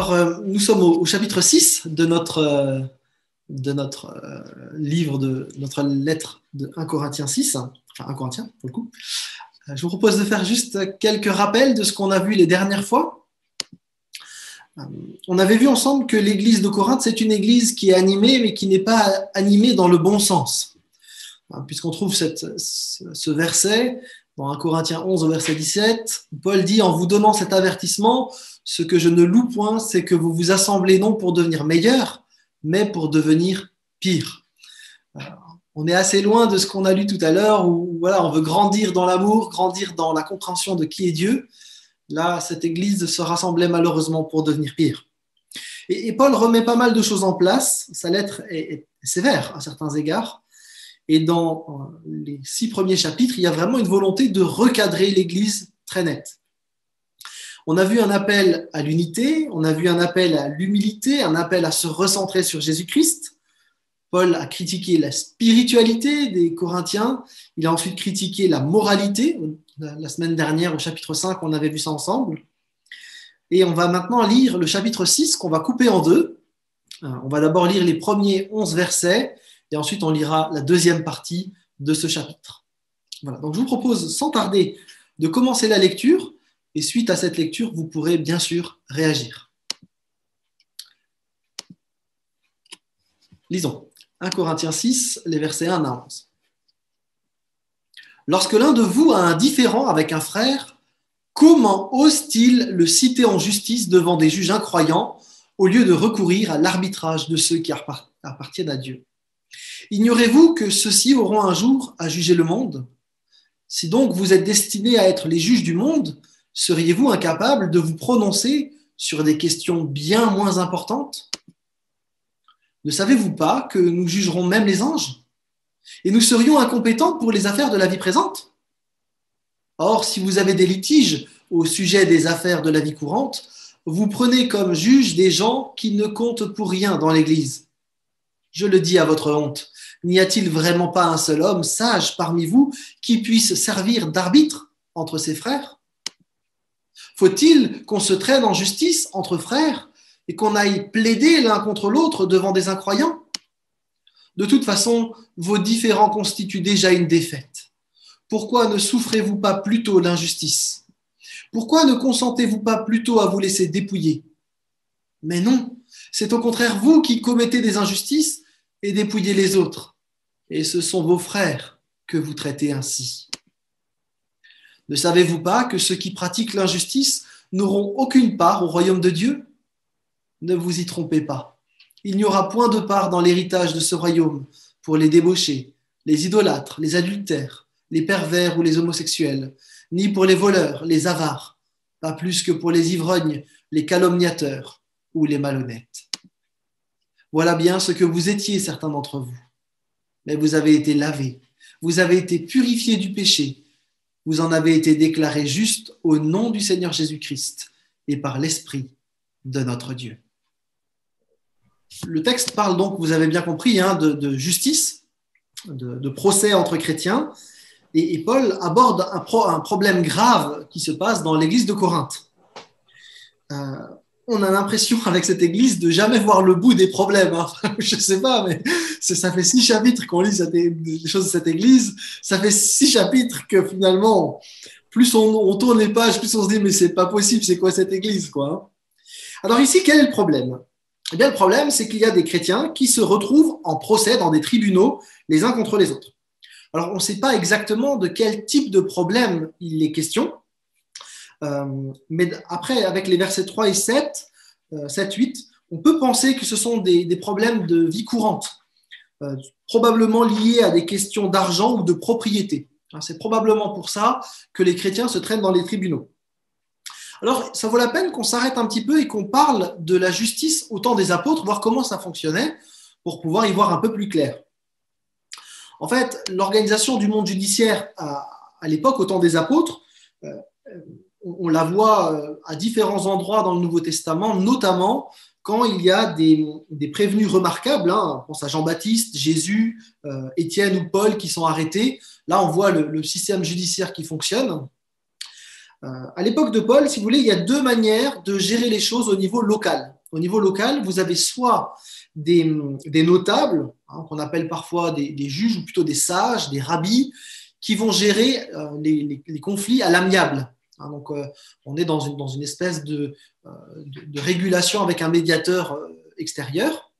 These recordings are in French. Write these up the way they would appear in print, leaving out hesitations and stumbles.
Alors, nous sommes au chapitre 6 de notre livre, de notre lettre de 1 Corinthiens 6, enfin 1 Corinthiens pour le coup. Je vous propose de faire juste quelques rappels de ce qu'on a vu les dernières fois. On avait vu ensemble que l'église de Corinthe, c'est une église qui est animée, mais qui n'est pas animée dans le bon sens. Puisqu'on trouve ce verset dans 1 Corinthiens 11 au verset 17, Paul dit « En vous donnant cet avertissement, ce que je ne loue point, c'est que vous vous assemblez non pour devenir meilleur, mais pour devenir pire. » On est assez loin de ce qu'on a lu tout à l'heure, où voilà, on veut grandir dans l'amour, grandir dans la compréhension de qui est Dieu. Là, cette église se rassemblait malheureusement pour devenir pire. Et Paul remet pas mal de choses en place. Sa lettre est sévère à certains égards. Et dans les 6 premiers chapitres, il y a vraiment une volonté de recadrer l'église très nette. On a vu un appel à l'unité, on a vu un appel à l'humilité, un appel à se recentrer sur Jésus-Christ. Paul a critiqué la spiritualité des Corinthiens, il a ensuite critiqué la moralité. La semaine dernière, au chapitre 5, on avait vu ça ensemble. Et on va maintenant lire le chapitre 6 qu'on va couper en deux. On va d'abord lire les premiers 11 versets et ensuite on lira la deuxième partie de ce chapitre. Voilà. Donc je vous propose sans tarder de commencer la lecture et suite à cette lecture, vous pourrez bien sûr réagir. Lisons 1 Corinthiens 6, les versets 1 à 11. Lorsque l'un de vous a un différend avec un frère, comment ose-t-il le citer en justice devant des juges incroyants au lieu de recourir à l'arbitrage de ceux qui appartiennent à Dieu? Ignorez-vous que ceux-ci auront un jour à juger le monde? Si donc vous êtes destinés à être les juges du monde, seriez-vous incapables de vous prononcer sur des questions bien moins importantes? Ne savez-vous pas que nous jugerons même les anges? Et nous serions incompétents pour les affaires de la vie présente? Or, si vous avez des litiges au sujet des affaires de la vie courante, vous prenez comme juges des gens qui ne comptent pour rien dans l'Église. Je le dis à votre honte, n'y a-t-il vraiment pas un seul homme sage parmi vous qui puisse servir d'arbitre entre ses frères? Faut-il qu'on se traîne en justice entre frères et qu'on aille plaider l'un contre l'autre devant des incroyants? De toute façon, vos différends constituent déjà une défaite. Pourquoi ne souffrez-vous pas plutôt l'injustice? Pourquoi ne consentez-vous pas plutôt à vous laisser dépouiller? Mais non, c'est au contraire vous qui commettez des injustices et dépouillez les autres. Et ce sont vos frères que vous traitez ainsi. Ne savez-vous pas que ceux qui pratiquent l'injustice n'auront aucune part au royaume de Dieu? Ne vous y trompez pas. Il n'y aura point de part dans l'héritage de ce royaume pour les débauchés, les idolâtres, les adultères, les pervers ou les homosexuels, ni pour les voleurs, les avares, pas plus que pour les ivrognes, les calomniateurs ou les malhonnêtes. Voilà bien ce que vous étiez, certains d'entre vous. Mais vous avez été lavés, vous avez été purifiés du péché, vous en avez été déclarés justes au nom du Seigneur Jésus-Christ et par l'Esprit de notre Dieu. Le texte parle donc, vous avez bien compris, de justice, de procès entre chrétiens. Et Paul aborde un problème grave qui se passe dans l'église de Corinthe. On a l'impression avec cette église de jamais voir le bout des problèmes. Je ne sais pas, mais ça fait 6 chapitres qu'on lit les choses de cette église. Ça fait 6 chapitres que finalement, plus on tourne les pages, plus on se dit mais c'est pas possible, c'est quoi cette église, quoi. Alors ici, quel est le problème? Eh bien, le problème, c'est qu'il y a des chrétiens qui se retrouvent en procès dans des tribunaux les uns contre les autres. Alors, on ne sait pas exactement de quel type de problème il est question, mais après, avec les versets 3 et 7, 8, on peut penser que ce sont des problèmes de vie courante, probablement liés à des questions d'argent ou de propriété. C'est probablement pour ça que les chrétiens se traînent dans les tribunaux. Alors, ça vaut la peine qu'on s'arrête un petit peu et qu'on parle de la justice au temps des apôtres, voir comment ça fonctionnait, pour pouvoir y voir un peu plus clair. En fait, l'organisation du monde judiciaire à l'époque, au temps des apôtres, on la voit à différents endroits dans le Nouveau Testament, notamment quand il y a des prévenus remarquables, on pense à Jean-Baptiste, Jésus, Étienne ou Paul qui sont arrêtés. Là, on voit le système judiciaire qui fonctionne. À l'époque de Paul, si vous voulez, il y a deux manières de gérer les choses au niveau local. Au niveau local, vous avez soit des notables, qu'on appelle parfois des juges, ou plutôt des sages, des rabbis, qui vont gérer les conflits à l'amiable. Donc, on est dans une espèce de régulation avec un médiateur extérieur.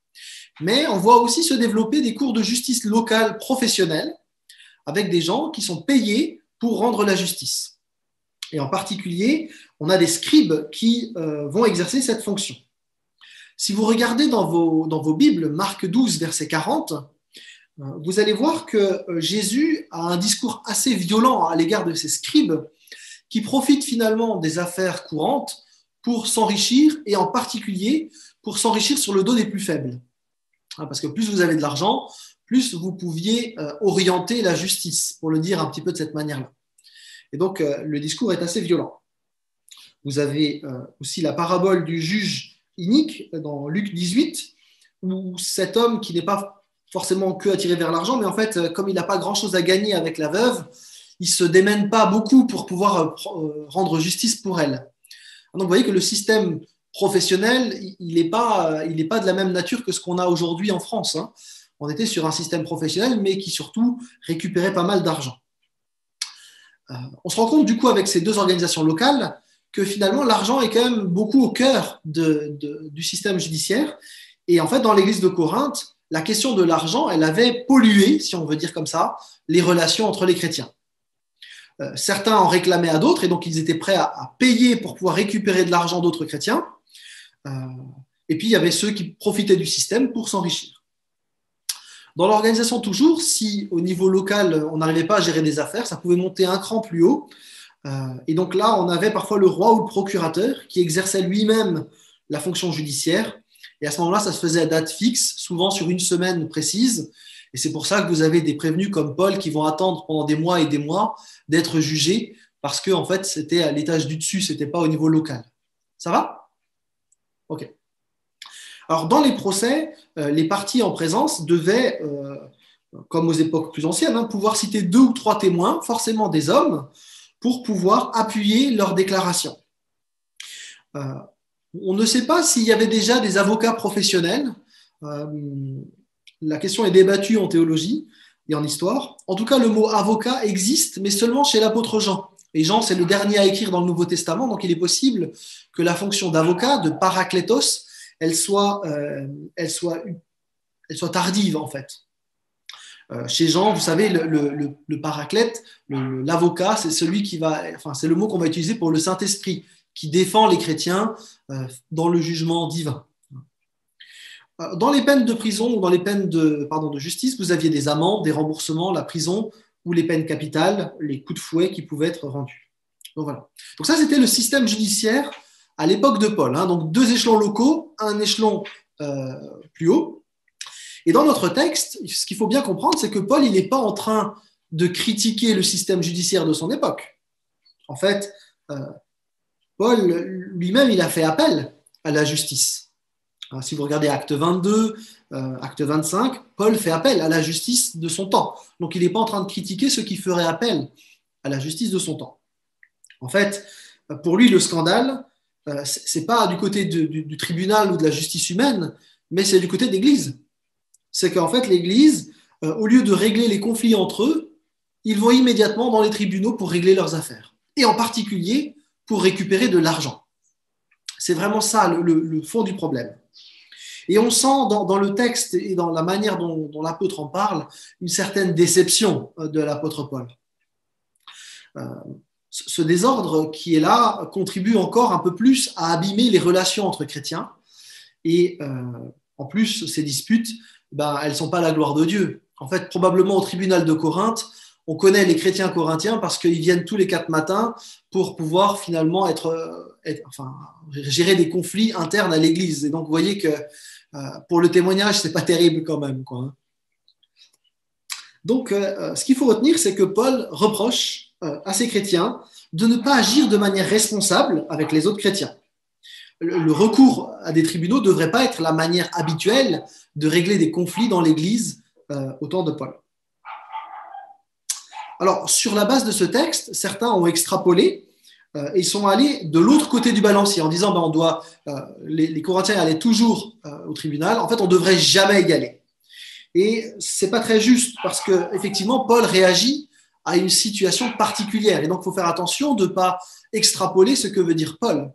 Mais on voit aussi se développer des cours de justice locale professionnelle avec des gens qui sont payés pour rendre la justice. Et en particulier, on a des scribes qui vont exercer cette fonction. Si vous regardez dans vos Bibles, Marc 12, verset 40, vous allez voir que Jésus a un discours assez violent à l'égard de ces scribes qui profitent finalement des affaires courantes pour s'enrichir, et en particulier pour s'enrichir sur le dos des plus faibles. Parce que plus vous avez de l'argent, plus vous pouviez orienter la justice, pour le dire un petit peu de cette manière-là. Et donc, le discours est assez violent. Vous avez aussi la parabole du juge inique dans Luc 18, où cet homme qui n'est pas forcément que attiré vers l'argent, mais en fait, comme il n'a pas grand-chose à gagner avec la veuve, il ne se démène pas beaucoup pour pouvoir rendre justice pour elle. Donc, vous voyez que le système professionnel, il n'est pas de la même nature que ce qu'on a aujourd'hui en France. On était sur un système professionnel, mais qui surtout récupérait pas mal d'argent. On se rend compte du coup avec ces deux organisations locales que finalement l'argent est quand même beaucoup au cœur du système judiciaire. Et en fait, dans l'église de Corinthe, la question de l'argent, elle avait pollué, si on veut dire comme ça, les relations entre les chrétiens. Certains en réclamaient à d'autres, et donc ils étaient prêts à payer pour pouvoir récupérer de l'argent d'autres chrétiens. Et puis il y avait ceux qui profitaient du système pour s'enrichir. Dans l'organisation toujours, si au niveau local, on n'arrivait pas à gérer des affaires, ça pouvait monter un cran plus haut. Et donc là, on avait parfois le roi ou le procurateur qui exerçait lui-même la fonction judiciaire. Et à ce moment-là, ça se faisait à date fixe, souvent sur une semaine précise. Et c'est pour ça que vous avez des prévenus comme Paul qui vont attendre pendant des mois et des mois d'être jugés, parce que en fait, c'était à l'étage du dessus, c'était pas au niveau local. Ça va? Ok. Alors, dans les procès, les parties en présence devaient, comme aux époques plus anciennes, pouvoir citer 2 ou 3 témoins, forcément des hommes, pour pouvoir appuyer leur déclaration. On ne sait pas s'il y avait déjà des avocats professionnels. La question est débattue en théologie et en histoire. En tout cas, le mot avocat existe, mais seulement chez l'apôtre Jean. Et Jean, c'est le dernier à écrire dans le Nouveau Testament, donc il est possible que la fonction d'avocat, de paraklétos, elle soit tardive en fait. Chez Jean, vous savez, le paraclète, l'avocat, c'est celui qui va, enfin, c'est le mot qu'on va utiliser pour le Saint-Esprit, qui défend les chrétiens dans le jugement divin. Dans les peines de prison ou dans les peines de justice, vous aviez des amendes, des remboursements, la prison ou les peines capitales, les coups de fouet qui pouvaient être rendus. Donc voilà. Donc ça, c'était le système judiciaire à l'époque de Paul. Donc 2 échelons locaux, un échelon plus haut. Et dans notre texte, ce qu'il faut bien comprendre, c'est que Paul, il n'est pas en train de critiquer le système judiciaire de son époque. En fait, Paul lui-même, il a fait appel à la justice. Alors, si vous regardez Acte 22, Acte 25, Paul fait appel à la justice de son temps. Donc, il n'est pas en train de critiquer ceux qui feraient appel à la justice de son temps. En fait, pour lui, le scandale, ce n'est pas du côté du tribunal ou de la justice humaine, mais c'est du côté de l'Église. C'est qu'en fait, l'Église, au lieu de régler les conflits entre eux, ils vont immédiatement dans les tribunaux pour régler leurs affaires. Et en particulier, pour récupérer de l'argent. C'est vraiment ça le fond du problème. Et on sent dans le texte et dans la manière dont l'apôtre en parle une certaine déception de l'apôtre Paul. Ce désordre qui est là contribue encore un peu plus à abîmer les relations entre chrétiens. Et en plus, ces disputes, elles ne sont pas la gloire de Dieu. En fait, probablement au tribunal de Corinthe, on connaît les chrétiens corinthiens parce qu'ils viennent tous les 4 matins pour pouvoir finalement gérer des conflits internes à l'Église. Et donc, vous voyez que pour le témoignage, ce n'est pas terrible quand même, quoi. Donc, ce qu'il faut retenir, c'est que Paul reproche à ces chrétiens de ne pas agir de manière responsable avec les autres chrétiens. Le recours à des tribunaux ne devrait pas être la manière habituelle de régler des conflits dans l'Église au temps de Paul. Alors, sur la base de ce texte, certains ont extrapolé et ils sont allés de l'autre côté du balancier en disant on doit, les Corinthiens allaient toujours au tribunal, en fait on ne devrait jamais y aller. Et ce n'est pas très juste parce qu'effectivement Paul réagit à une situation particulière et donc il faut faire attention de ne pas extrapoler ce que veut dire Paul.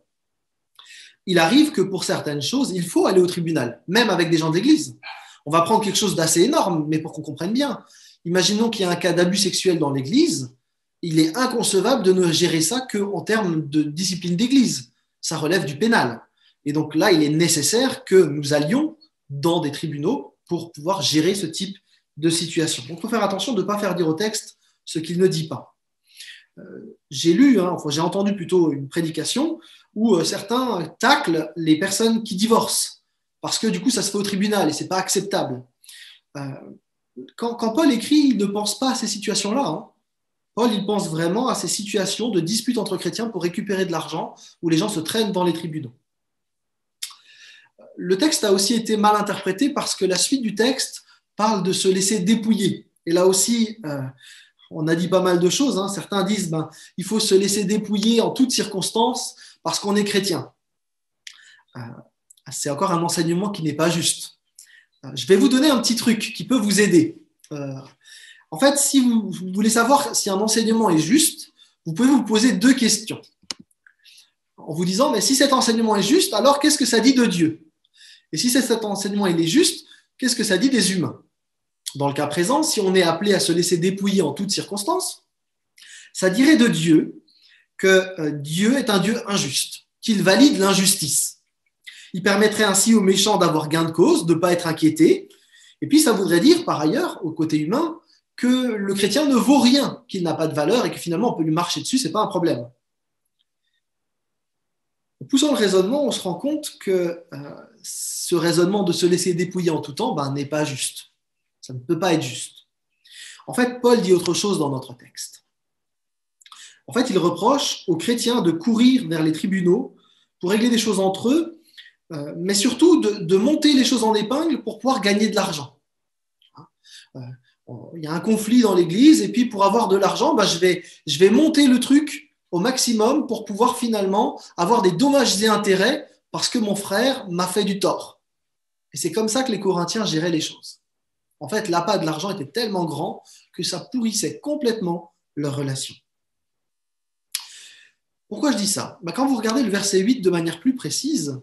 Il arrive que pour certaines choses, il faut aller au tribunal, même avec des gens de l'Église. On va prendre quelque chose d'assez énorme, mais pour qu'on comprenne bien. Imaginons qu'il y a un cas d'abus sexuel dans l'Église, il est inconcevable de ne gérer ça qu'en termes de discipline d'Église. Ça relève du pénal. Et donc là, il est nécessaire que nous allions dans des tribunaux pour pouvoir gérer ce type de situation. Donc il faut faire attention de ne pas faire dire au texte ce qu'il ne dit pas. J'ai j'ai entendu plutôt une prédication où certains taclent les personnes qui divorcent parce que du coup ça se fait au tribunal et c'est pas acceptable. Quand Paul écrit, il ne pense pas à ces situations-là. Paul, il pense vraiment à ces situations de dispute entre chrétiens pour récupérer de l'argent où les gens se traînent dans les tribunaux. Le texte a aussi été mal interprété parce que la suite du texte parle de se laisser dépouiller. Et là aussi, on a dit pas mal de choses. Certains disent il faut se laisser dépouiller en toutes circonstances parce qu'on est chrétien. C'est encore un enseignement qui n'est pas juste. Je vais vous donner un petit truc qui peut vous aider. En fait, si vous voulez savoir si un enseignement est juste, vous pouvez vous poser deux questions. En vous disant, mais si cet enseignement est juste, alors qu'est-ce que ça dit de Dieu? Et si cet enseignement il est juste, qu'est-ce que ça dit des humains? Dans le cas présent, si on est appelé à se laisser dépouiller en toutes circonstances, ça dirait de Dieu que Dieu est un Dieu injuste, qu'il valide l'injustice. Il permettrait ainsi aux méchants d'avoir gain de cause, de ne pas être inquiétés. Et puis ça voudrait dire, par ailleurs, au côté humain, que le chrétien ne vaut rien, qu'il n'a pas de valeur et que finalement on peut lui marcher dessus, ce n'est pas un problème. En poussant le raisonnement, on se rend compte que ce raisonnement de se laisser dépouiller en tout temps n'est pas juste. Ça ne peut pas être juste. En fait, Paul dit autre chose dans notre texte. En fait, il reproche aux chrétiens de courir vers les tribunaux pour régler des choses entre eux, mais surtout de monter les choses en épingle pour pouvoir gagner de l'argent. Il y a un conflit dans l'Église et puis pour avoir de l'argent, je vais monter le truc au maximum pour pouvoir finalement avoir des dommages et intérêts parce que mon frère m'a fait du tort. Et c'est comme ça que les Corinthiens géraient les choses. En fait, l'appât de l'argent était tellement grand que ça pourrissait complètement leur relation. Pourquoi je dis ça? Quand vous regardez le verset 8 de manière plus précise,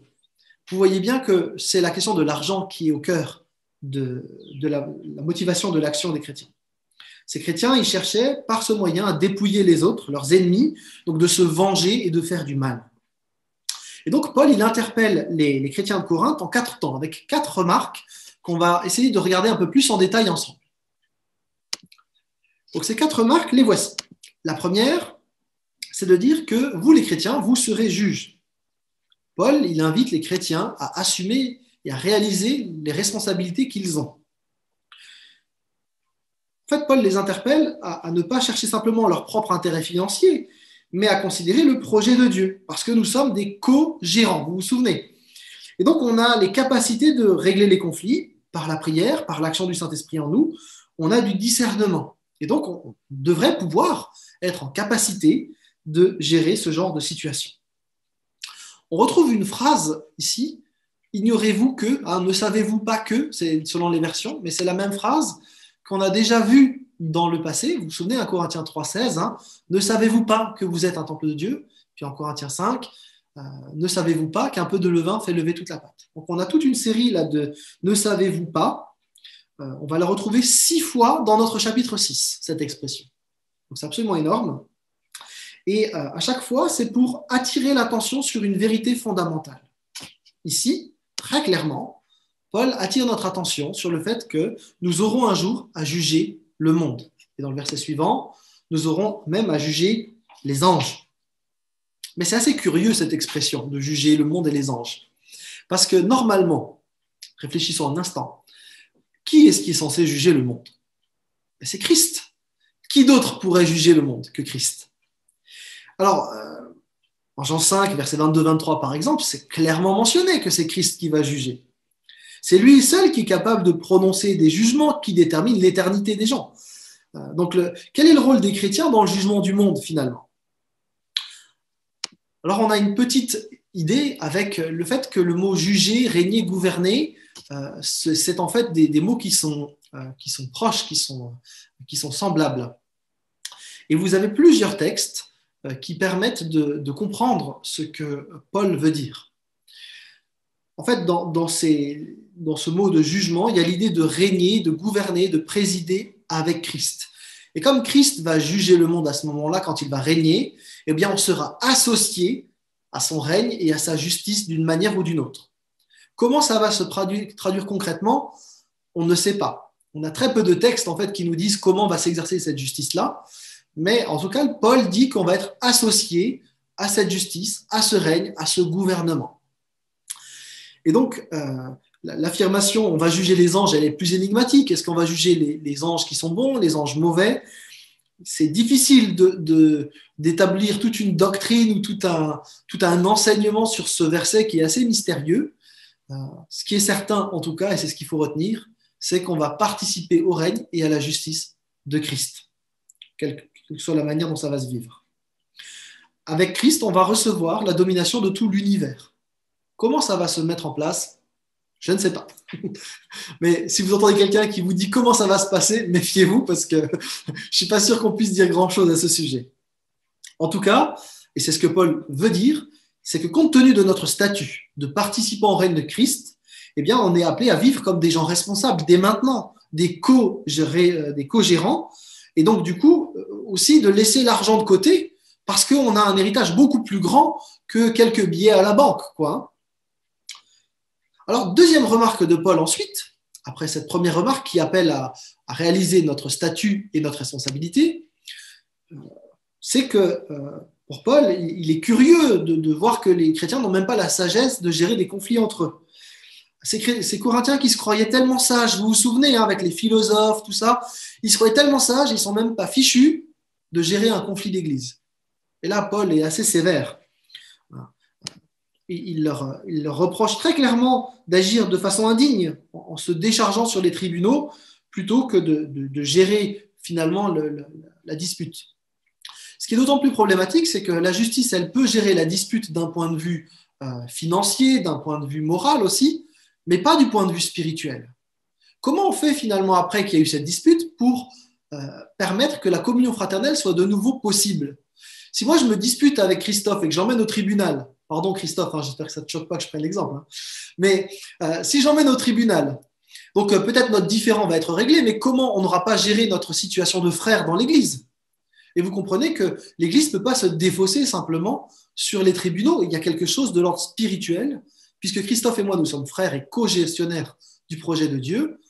vous voyez bien que c'est la question de l'argent qui est au cœur de la motivation de l'action des chrétiens. Ces chrétiens, ils cherchaient par ce moyen à dépouiller les autres, leurs ennemis, donc de se venger et de faire du mal. Et donc Paul, il interpelle les chrétiens de Corinthe en 4 temps, avec 4 remarques qu'on va essayer de regarder un peu plus en détail ensemble. Donc ces 4 remarques, les voici. La première, c'est de dire que vous, les chrétiens, vous serez juges. Paul, il invite les chrétiens à assumer et à réaliser les responsabilités qu'ils ont. En fait, Paul les interpelle à ne pas chercher simplement leur propre intérêt financier, mais à considérer le projet de Dieu, parce que nous sommes des co-gérants, vous vous souvenez. Et donc, on a les capacités de régler les conflits par la prière, par l'action du Saint-Esprit en nous, on a du discernement. Et donc, on devrait pouvoir être en capacité de gérer ce genre de situation. On retrouve une phrase ici, ignorez-vous que, ne savez-vous pas que, c'est selon les versions, mais c'est la même phrase qu'on a déjà vue dans le passé. Vous vous souvenez, à Corinthiens 3,16, ne savez-vous pas que vous êtes un temple de Dieu? Puis en Corinthiens 5, ne savez-vous pas qu'un peu de levain fait lever toute la pâte? Donc on a toute une série là de ne savez-vous pas. On va la retrouver 6 fois dans notre chapitre 6, cette expression. Donc c'est absolument énorme. Et à chaque fois, c'est pour attirer l'attention sur une vérité fondamentale. Ici, très clairement, Paul attire notre attention sur le fait que nous aurons un jour à juger le monde. Et dans le verset suivant, nous aurons même à juger les anges. Mais c'est assez curieux cette expression de juger le monde et les anges. Parce que normalement, réfléchissons un instant, qui est-ce qui est censé juger le monde? C'est Christ. Qui d'autre pourrait juger le monde que Christ? Alors, en Jean 5, verset 22-23 par exemple, c'est clairement mentionné que c'est Christ qui va juger. C'est lui seul qui est capable de prononcer des jugements qui déterminent l'éternité des gens. Donc, quel est le rôle des chrétiens dans le jugement du monde finalement? Alors, on a une petite idée avec le fait que le mot juger, régner, gouverner, c'est en fait des mots qui sont proches, qui sont semblables. Et vous avez plusieurs textes qui permettent de comprendre ce que Paul veut dire. En fait, dans ce mot de jugement, il y a l'idée de régner, de gouverner, de présider avec Christ. Et comme Christ va juger le monde à ce moment-là, quand il va régner, eh bien, on sera associé à son règne et à sa justice d'une manière ou d'une autre. Comment ça va se traduire concrètement? On ne sait pas. On a très peu de textes en fait, qui nous disent comment va s'exercer cette justice-là. Mais en tout cas, Paul dit qu'on va être associé à cette justice, à ce règne, à ce gouvernement. Et donc, l'affirmation « on va juger les anges », elle est plus énigmatique. Est-ce qu'on va juger les anges qui sont bons, les anges mauvais? C'est difficile d'établir toute une doctrine ou tout un enseignement sur ce verset qui est assez mystérieux. Ce qui est certain, en tout cas, et c'est ce qu'il faut retenir, c'est qu'on va participer au règne et à la justice de Christ, quelle que soit la manière dont ça va se vivre. Avec Christ, on va recevoir la domination de tout l'univers. Comment ça va se mettre en place? Je ne sais pas. Mais si vous entendez quelqu'un qui vous dit comment ça va se passer, méfiez-vous parce que je ne suis pas sûr qu'on puisse dire grand-chose à ce sujet. En tout cas, et c'est ce que Paul veut dire, c'est que compte tenu de notre statut de participant au règne de Christ, eh bien, on est appelé à vivre comme des gens responsables dès maintenant, des co-gérants, et donc du coup aussi de laisser l'argent de côté parce qu'on a un héritage beaucoup plus grand que quelques billets à la banque, quoi. Alors, deuxième remarque de Paul ensuite, après cette première remarque qui appelle à réaliser notre statut et notre responsabilité, c'est que pour Paul, il est curieux de voir que les chrétiens n'ont même pas la sagesse de gérer des conflits entre eux. Ces Corinthiens qui se croyaient tellement sages, vous vous souvenez, hein, avec les philosophes, tout ça, ils se croyaient tellement sages, ils ne sont même pas fichus de gérer un conflit d'église. Et là, Paul est assez sévère. Il leur reproche très clairement d'agir de façon indigne en se déchargeant sur les tribunaux plutôt que de gérer finalement la dispute. Ce qui est d'autant plus problématique, c'est que la justice, elle peut gérer la dispute d'un point de vue financier, d'un point de vue moral aussi, mais pas du point de vue spirituel. Comment on fait finalement après qu'il y a eu cette dispute pour permettre que la communion fraternelle soit de nouveau possible? Si moi je me dispute avec Christophe et que j'emmène au tribunal, pardon Christophe, hein, j'espère que ça ne te choque pas que je prenne l'exemple, hein, mais si j'emmène au tribunal, donc peut-être notre différend va être réglé, mais comment on n'aura pas géré notre situation de frère dans l'Église? Et vous comprenez que l'Église ne peut pas se défausser simplement sur les tribunaux. Il y a quelque chose de l'ordre spirituel, puisque Christophe et moi, nous sommes frères et co-gestionnaires du projet de Dieu.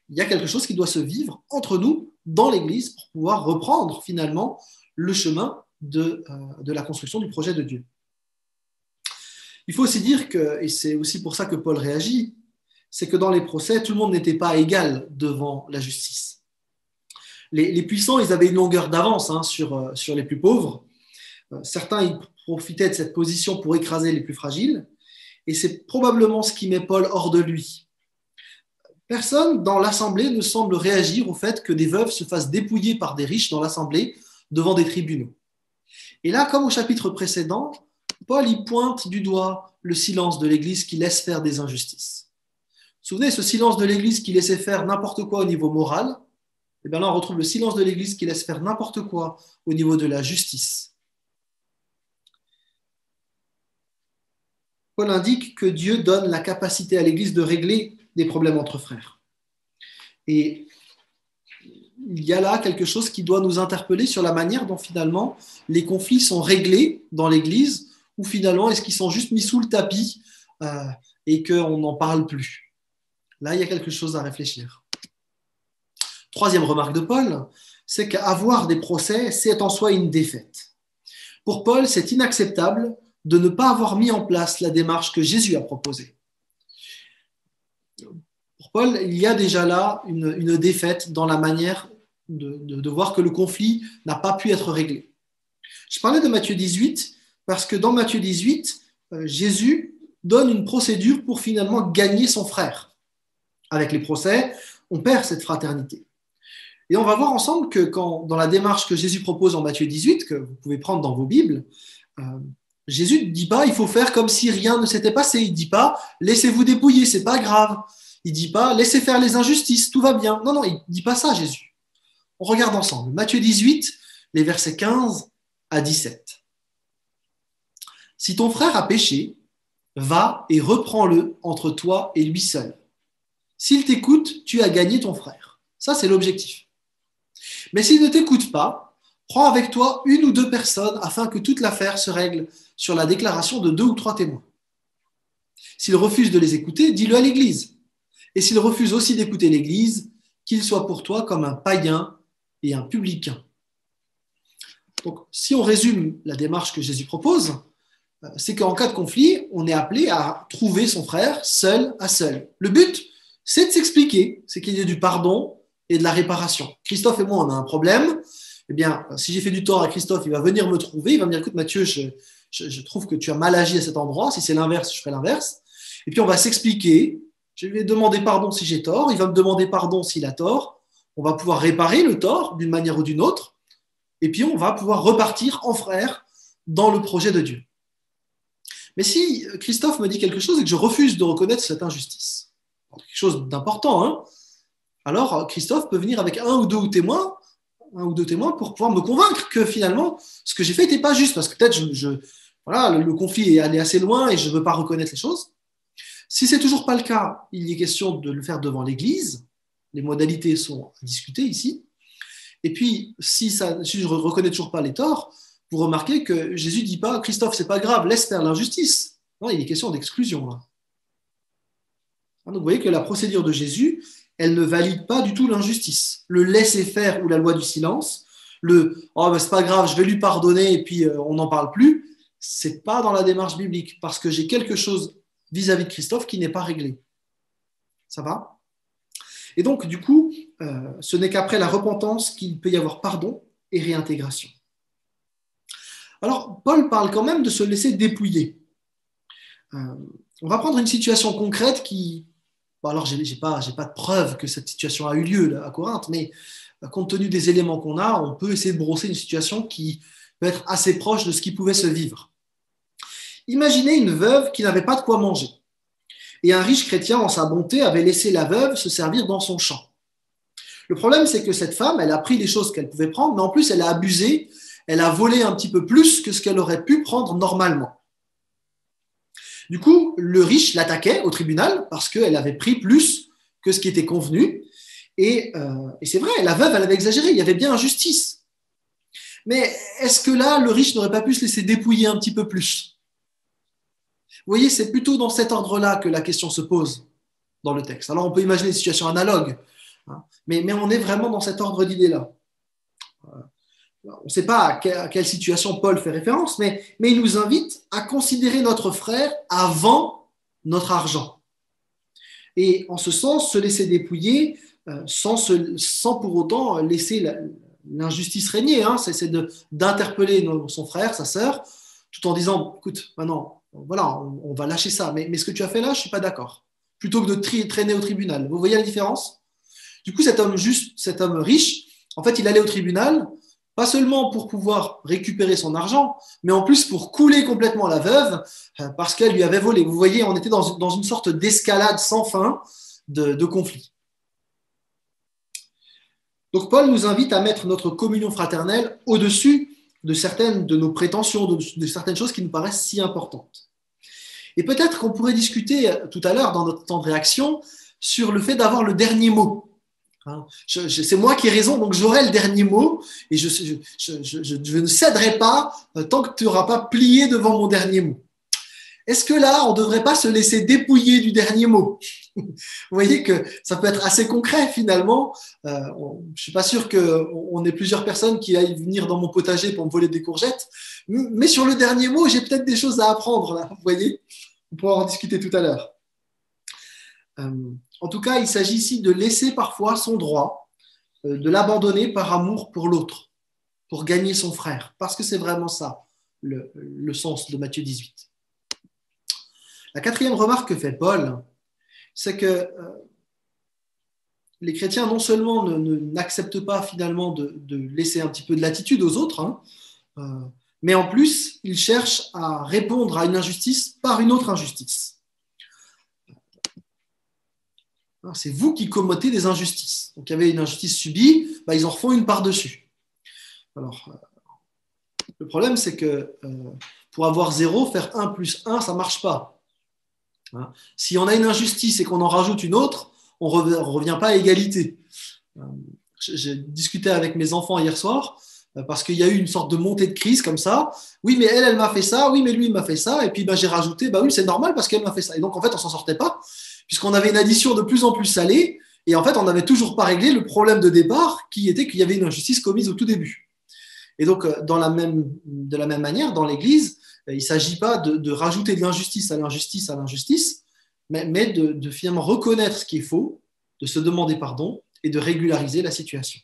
Il y a quelque chose qui doit se vivre entre nous dans l'Église pour pouvoir reprendre finalement le chemin de la construction du projet de Dieu. Il faut aussi dire que, et c'est aussi pour ça que Paul réagit, c'est que dans les procès, tout le monde n'était pas égal devant la justice. Les puissants, ils avaient une longueur d'avance hein, sur les plus pauvres. Certains, ils profitaient de cette position pour écraser les plus fragiles. Et c'est probablement ce qui met Paul hors de lui. Personne dans l'Assemblée ne semble réagir au fait que des veuves se fassent dépouiller par des riches dans l'Assemblée devant des tribunaux. Et là, comme au chapitre précédent, Paul y pointe du doigt le silence de l'Église qui laisse faire des injustices. Vous vous souvenez, ce silence de l'Église qui laissait faire n'importe quoi au niveau moral, et bien là, on retrouve le silence de l'Église qui laisse faire n'importe quoi au niveau de la justice. Paul indique que Dieu donne la capacité à l'Église de régler des problèmes entre frères. Et il y a là quelque chose qui doit nous interpeller sur la manière dont finalement les conflits sont réglés dans l'Église, ou finalement est-ce qu'ils sont juste mis sous le tapis et qu'on n'en parle plus. Là, il y a quelque chose à réfléchir. Troisième remarque de Paul, c'est qu'avoir des procès, c'est en soi une défaite. Pour Paul, c'est inacceptable de ne pas avoir mis en place la démarche que Jésus a proposée. Pour Paul, il y a déjà là une défaite dans la manière de voir que le conflit n'a pas pu être réglé. Je parlais de Matthieu 18 parce que dans Matthieu 18, Jésus donne une procédure pour finalement gagner son frère. Avec les procès, on perd cette fraternité. Et on va voir ensemble que dans la démarche que Jésus propose en Matthieu 18, que vous pouvez prendre dans vos Bibles, Jésus ne dit pas il faut faire comme si rien ne s'était passé. Il ne dit pas laissez-vous dépouiller, c'est pas grave. Il ne dit pas laissez faire les injustices, tout va bien. Non, non, il ne dit pas ça, Jésus. On regarde ensemble. Matthieu 18, les versets 15 à 17. Si ton frère a péché, va et reprends-le entre toi et lui seul. S'il t'écoute, tu as gagné ton frère. Ça, c'est l'objectif. Mais s'il ne t'écoute pas, prends avec toi une ou deux personnes afin que toute l'affaire se règle sur la déclaration de 2 ou 3 témoins. S'il refuse de les écouter, dis-le à l'Église. Et s'il refuse aussi d'écouter l'Église, qu'il soit pour toi comme un païen et un publicain. Donc, si on résume la démarche que Jésus propose, c'est qu'en cas de conflit, on est appelé à trouver son frère seul à seul. Le but, c'est de s'expliquer, c'est qu'il y ait du pardon et de la réparation. Christophe et moi, on a un problème. Eh bien, si j'ai fait du tort à Christophe, il va venir me trouver, il va me dire, écoute Mathieu, je trouve que tu as mal agi à cet endroit. Si c'est l'inverse, je ferai l'inverse. Et puis, on va s'expliquer. Je vais demander pardon si j'ai tort. Il va me demander pardon s'il a tort. On va pouvoir réparer le tort d'une manière ou d'une autre. Et puis, on va pouvoir repartir en frère dans le projet de Dieu. Mais si Christophe me dit quelque chose et que je refuse de reconnaître cette injustice, quelque chose d'important, hein, alors Christophe peut venir avec un ou deux témoins pour pouvoir me convaincre que finalement, ce que j'ai fait n'était pas juste, parce que peut-être voilà, le conflit est allé assez loin et je ne veux pas reconnaître les choses. Si ce n'est toujours pas le cas, il est question de le faire devant l'Église. Les modalités sont à discuter ici. Et puis, si je ne reconnais toujours pas les torts, vous remarquez que Jésus ne dit pas « Christophe, c'est pas grave, laisse faire l'injustice ». Non, il est question d'exclusion là. Donc, vous voyez que la procédure de Jésus, elle ne valide pas du tout l'injustice. Le laisser faire ou la loi du silence, le « oh, ben, c'est pas grave, je vais lui pardonner et puis on n'en parle plus », c'est pas dans la démarche biblique parce que j'ai quelque chose vis-à-vis de Christophe qui n'est pas réglé. Ça va ? Et donc, du coup, ce n'est qu'après la repentance qu'il peut y avoir pardon et réintégration. Alors, Paul parle quand même de se laisser dépouiller. On va prendre une situation concrète qui... Bon, alors, je n'ai pas de preuve que cette situation a eu lieu là, à Corinthe, mais compte tenu des éléments qu'on a, on peut essayer de brosser une situation qui peut être assez proche de ce qui pouvait se vivre. Imaginez une veuve qui n'avait pas de quoi manger. Et un riche chrétien, en sa bonté, avait laissé la veuve se servir dans son champ. Le problème, c'est que cette femme, elle a pris les choses qu'elle pouvait prendre, mais en plus, elle a abusé, elle a volé un petit peu plus que ce qu'elle aurait pu prendre normalement. Du coup, le riche l'attaquait au tribunal parce qu'elle avait pris plus que ce qui était convenu. Et c'est vrai, la veuve, elle avait exagéré, il y avait bien injustice. Mais est-ce que là, le riche n'aurait pas pu se laisser dépouiller un petit peu plus ? Vous voyez, c'est plutôt dans cet ordre-là que la question se pose dans le texte. Alors, on peut imaginer des situations analogues, hein, mais on est vraiment dans cet ordre d'idée-là. On ne sait pas à quelle situation Paul fait référence, mais il nous invite à considérer notre frère avant notre argent. Et en ce sens, se laisser dépouiller sans pour autant laisser l'injustice régner. Hein, c'est d'interpeller son frère, sa sœur, tout en disant, écoute, maintenant, voilà, on va lâcher ça. Mais ce que tu as fait là, je ne suis pas d'accord. Plutôt que de traîner au tribunal. Vous voyez la différence ? Du coup, cet homme riche, en fait, il allait au tribunal, pas seulement pour pouvoir récupérer son argent, mais en plus pour couler complètement la veuve parce qu'elle lui avait volé. Vous voyez, on était dans une sorte d'escalade sans fin de conflit. Donc Paul nous invite à mettre notre communion fraternelle au-dessus de certaines de nos prétentions, de certaines choses qui nous paraissent si importantes. Et peut-être qu'on pourrait discuter tout à l'heure dans notre temps de réaction sur le fait d'avoir le dernier mot. C'est moi qui ai raison, donc j'aurai le dernier mot et je ne céderai pas tant que tu n'auras pas plié devant mon dernier mot. Est-ce que là, on ne devrait pas se laisser dépouiller du dernier mot ? Vous voyez que ça peut être assez concret finalement. Je ne suis pas sûr qu'on ait plusieurs personnes qui aillent venir dans mon potager pour me voler des courgettes, mais sur le dernier mot, j'ai peut-être des choses à apprendre là. Vous voyez ? On pourra en discuter tout à l'heure. En tout cas, il s'agit ici de laisser parfois son droit, de l'abandonner par amour pour l'autre, pour gagner son frère, parce que c'est vraiment ça le sens de Matthieu 18. La quatrième remarque que fait Paul, c'est que les chrétiens non seulement n'acceptent pas finalement de laisser un petit peu de latitude aux autres, hein, mais en plus, il cherche à répondre à une injustice par une autre injustice. C'est vous qui commettez des injustices. Donc, il y avait une injustice subie, ils en refont une par-dessus. Alors, le problème, c'est que pour avoir 0, faire 1 plus 1, ça ne marche pas. Si on a une injustice et qu'on en rajoute une autre, on ne revient pas à égalité. J'ai discuté avec mes enfants hier soir parce qu'il y a eu une sorte de montée de crise comme ça. Oui, mais elle m'a fait ça. Oui, mais lui, il m'a fait ça. Et puis, j'ai rajouté, oui, c'est normal parce qu'elle m'a fait ça. Et donc, en fait, on ne s'en sortait pas puisqu'on avait une addition de plus en plus salée. Et en fait, on n'avait toujours pas réglé le problème de départ qui était qu'il y avait une injustice commise au tout début. Et donc, de la même manière, dans l'Église, il ne s'agit pas de rajouter de l'injustice à l'injustice, mais de finalement reconnaître ce qui est faux, de se demander pardon et de régulariser la situation.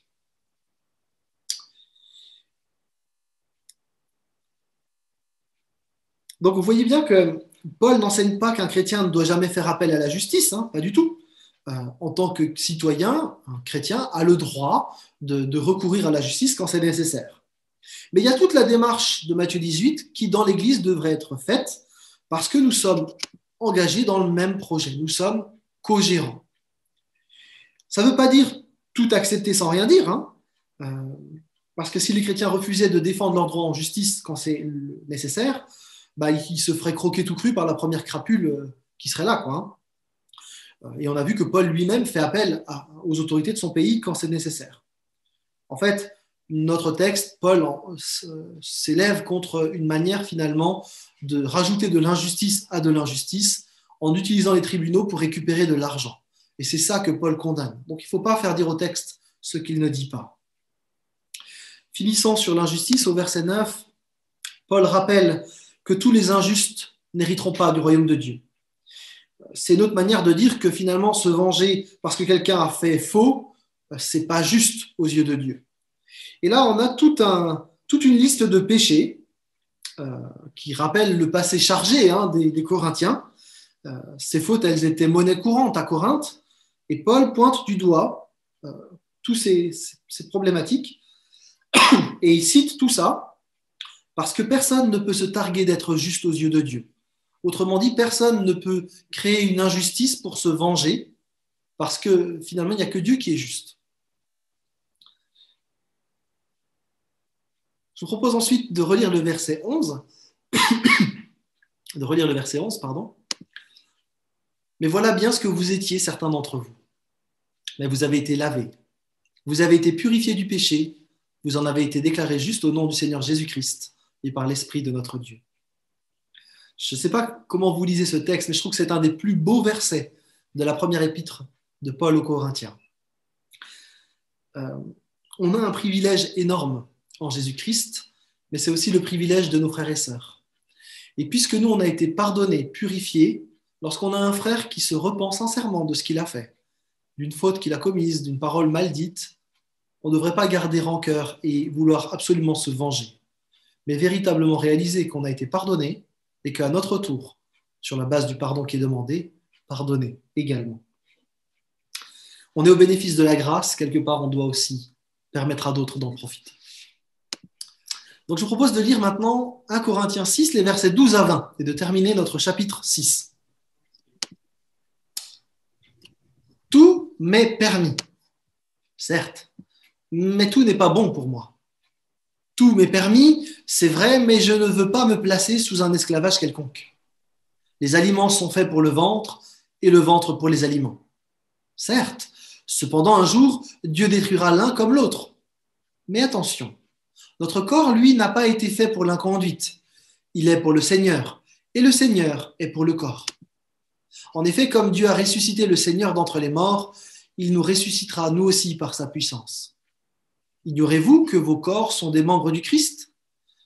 Donc, vous voyez bien que Paul n'enseigne pas qu'un chrétien ne doit jamais faire appel à la justice, pas du tout. En tant que citoyen, un chrétien a le droit de recourir à la justice quand c'est nécessaire. Mais il y a toute la démarche de Matthieu 18 qui, dans l'Église, devrait être faite parce que nous sommes engagés dans le même projet. Nous sommes co-gérants. Ça ne veut pas dire tout accepter sans rien dire, parce que si les chrétiens refusaient de défendre leurs droits en justice quand c'est nécessaire, ils se feraient croquer tout cru par la première crapule qui serait là, Et on a vu que Paul lui-même fait appel aux autorités de son pays quand c'est nécessaire. En fait, notre texte, Paul s'élève contre une manière finalement de rajouter de l'injustice à de l'injustice en utilisant les tribunaux pour récupérer de l'argent. Et c'est ça que Paul condamne. Donc il ne faut pas faire dire au texte ce qu'il ne dit pas. Finissant sur l'injustice, au verset 9, Paul rappelle que tous les injustes n'hériteront pas du royaume de Dieu. C'est notre manière de dire que finalement se venger parce que quelqu'un a fait faux, c'est pas juste aux yeux de Dieu. Et là, on a toute une liste de péchés qui rappellent le passé chargé des Corinthiens. Ces fautes, elles étaient monnaie courante à Corinthe. Et Paul pointe du doigt toutes ces problématiques et il cite tout ça parce que personne ne peut se targuer d'être juste aux yeux de Dieu. Autrement dit, personne ne peut créer une injustice pour se venger parce que finalement, il n'y a que Dieu qui est juste. Je vous propose ensuite de relire le verset 11. Mais voilà bien ce que vous étiez, certains d'entre vous. Mais vous avez été lavés. Vous avez été purifiés du péché. Vous en avez été déclarés justes au nom du Seigneur Jésus-Christ et par l'Esprit de notre Dieu. Je ne sais pas comment vous lisez ce texte, mais je trouve que c'est un des plus beaux versets de la première épître de Paul aux Corinthiens. On a un privilège énorme en Jésus-Christ, mais c'est aussi le privilège de nos frères et sœurs. Et puisque nous, on a été pardonnés, purifiés, lorsqu'on a un frère qui se repent sincèrement de ce qu'il a fait, d'une faute qu'il a commise, d'une parole mal dite, on ne devrait pas garder rancœur et vouloir absolument se venger, mais véritablement réaliser qu'on a été pardonné et qu'à notre tour, sur la base du pardon qui est demandé, pardonner également. On est au bénéfice de la grâce, quelque part on doit aussi permettre à d'autres d'en profiter. Donc je vous propose de lire maintenant 1 Corinthiens 6, les versets 12 à 20, et de terminer notre chapitre 6. Tout m'est permis, certes, mais tout n'est pas bon pour moi. Tout m'est permis, c'est vrai, mais je ne veux pas me placer sous un esclavage quelconque. Les aliments sont faits pour le ventre, et le ventre pour les aliments. Certes, cependant un jour, Dieu détruira l'un comme l'autre. Mais attention, notre corps, lui, n'a pas été fait pour l'inconduite. Il est pour le Seigneur, et le Seigneur est pour le corps. En effet, comme Dieu a ressuscité le Seigneur d'entre les morts, il nous ressuscitera nous aussi par sa puissance. Ignorez-vous que vos corps sont des membres du Christ ?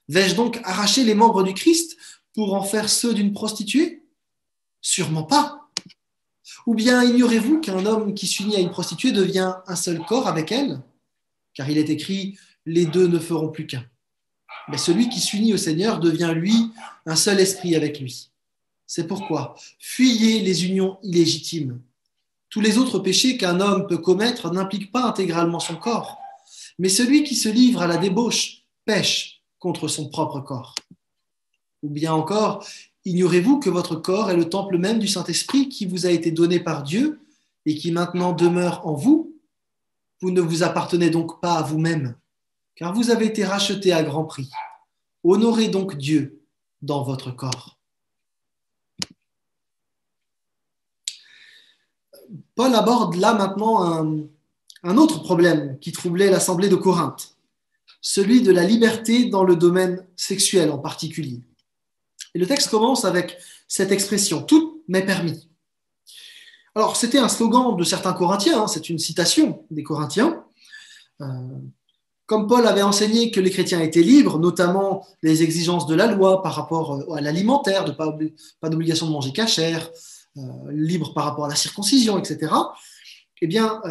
Vais-je donc arracher les membres du Christ pour en faire ceux d'une prostituée ? Sûrement pas. Ou bien ignorez-vous qu'un homme qui s'unit à une prostituée devient un seul corps avec elle ? Car il est écrit « les deux ne feront plus qu'un ». Mais celui qui s'unit au Seigneur devient, lui, un seul esprit avec lui. C'est pourquoi fuyez les unions illégitimes. Tous les autres péchés qu'un homme peut commettre n'impliquent pas intégralement son corps. Mais celui qui se livre à la débauche pêche, contre son propre corps? Ou bien encore, ignorez-vous que votre corps est le temple même du Saint-Esprit qui vous a été donné par Dieu et qui maintenant demeure en vous? Vous ne vous appartenez donc pas à vous-même, car vous avez été rachetés à grand prix. Honorez donc Dieu dans votre corps. Paul aborde là maintenant un autre problème qui troublait l'assemblée de Corinthe, celui de la liberté dans le domaine sexuel en particulier. Et le texte commence avec cette expression « tout m'est permis ». Alors, c'était un slogan de certains Corinthiens, c'est une citation des Corinthiens. Comme Paul avait enseigné que les chrétiens étaient libres, notamment les exigences de la loi par rapport à l'alimentaire, pas d'obligation de manger cachère, libre par rapport à la circoncision, etc., eh bien,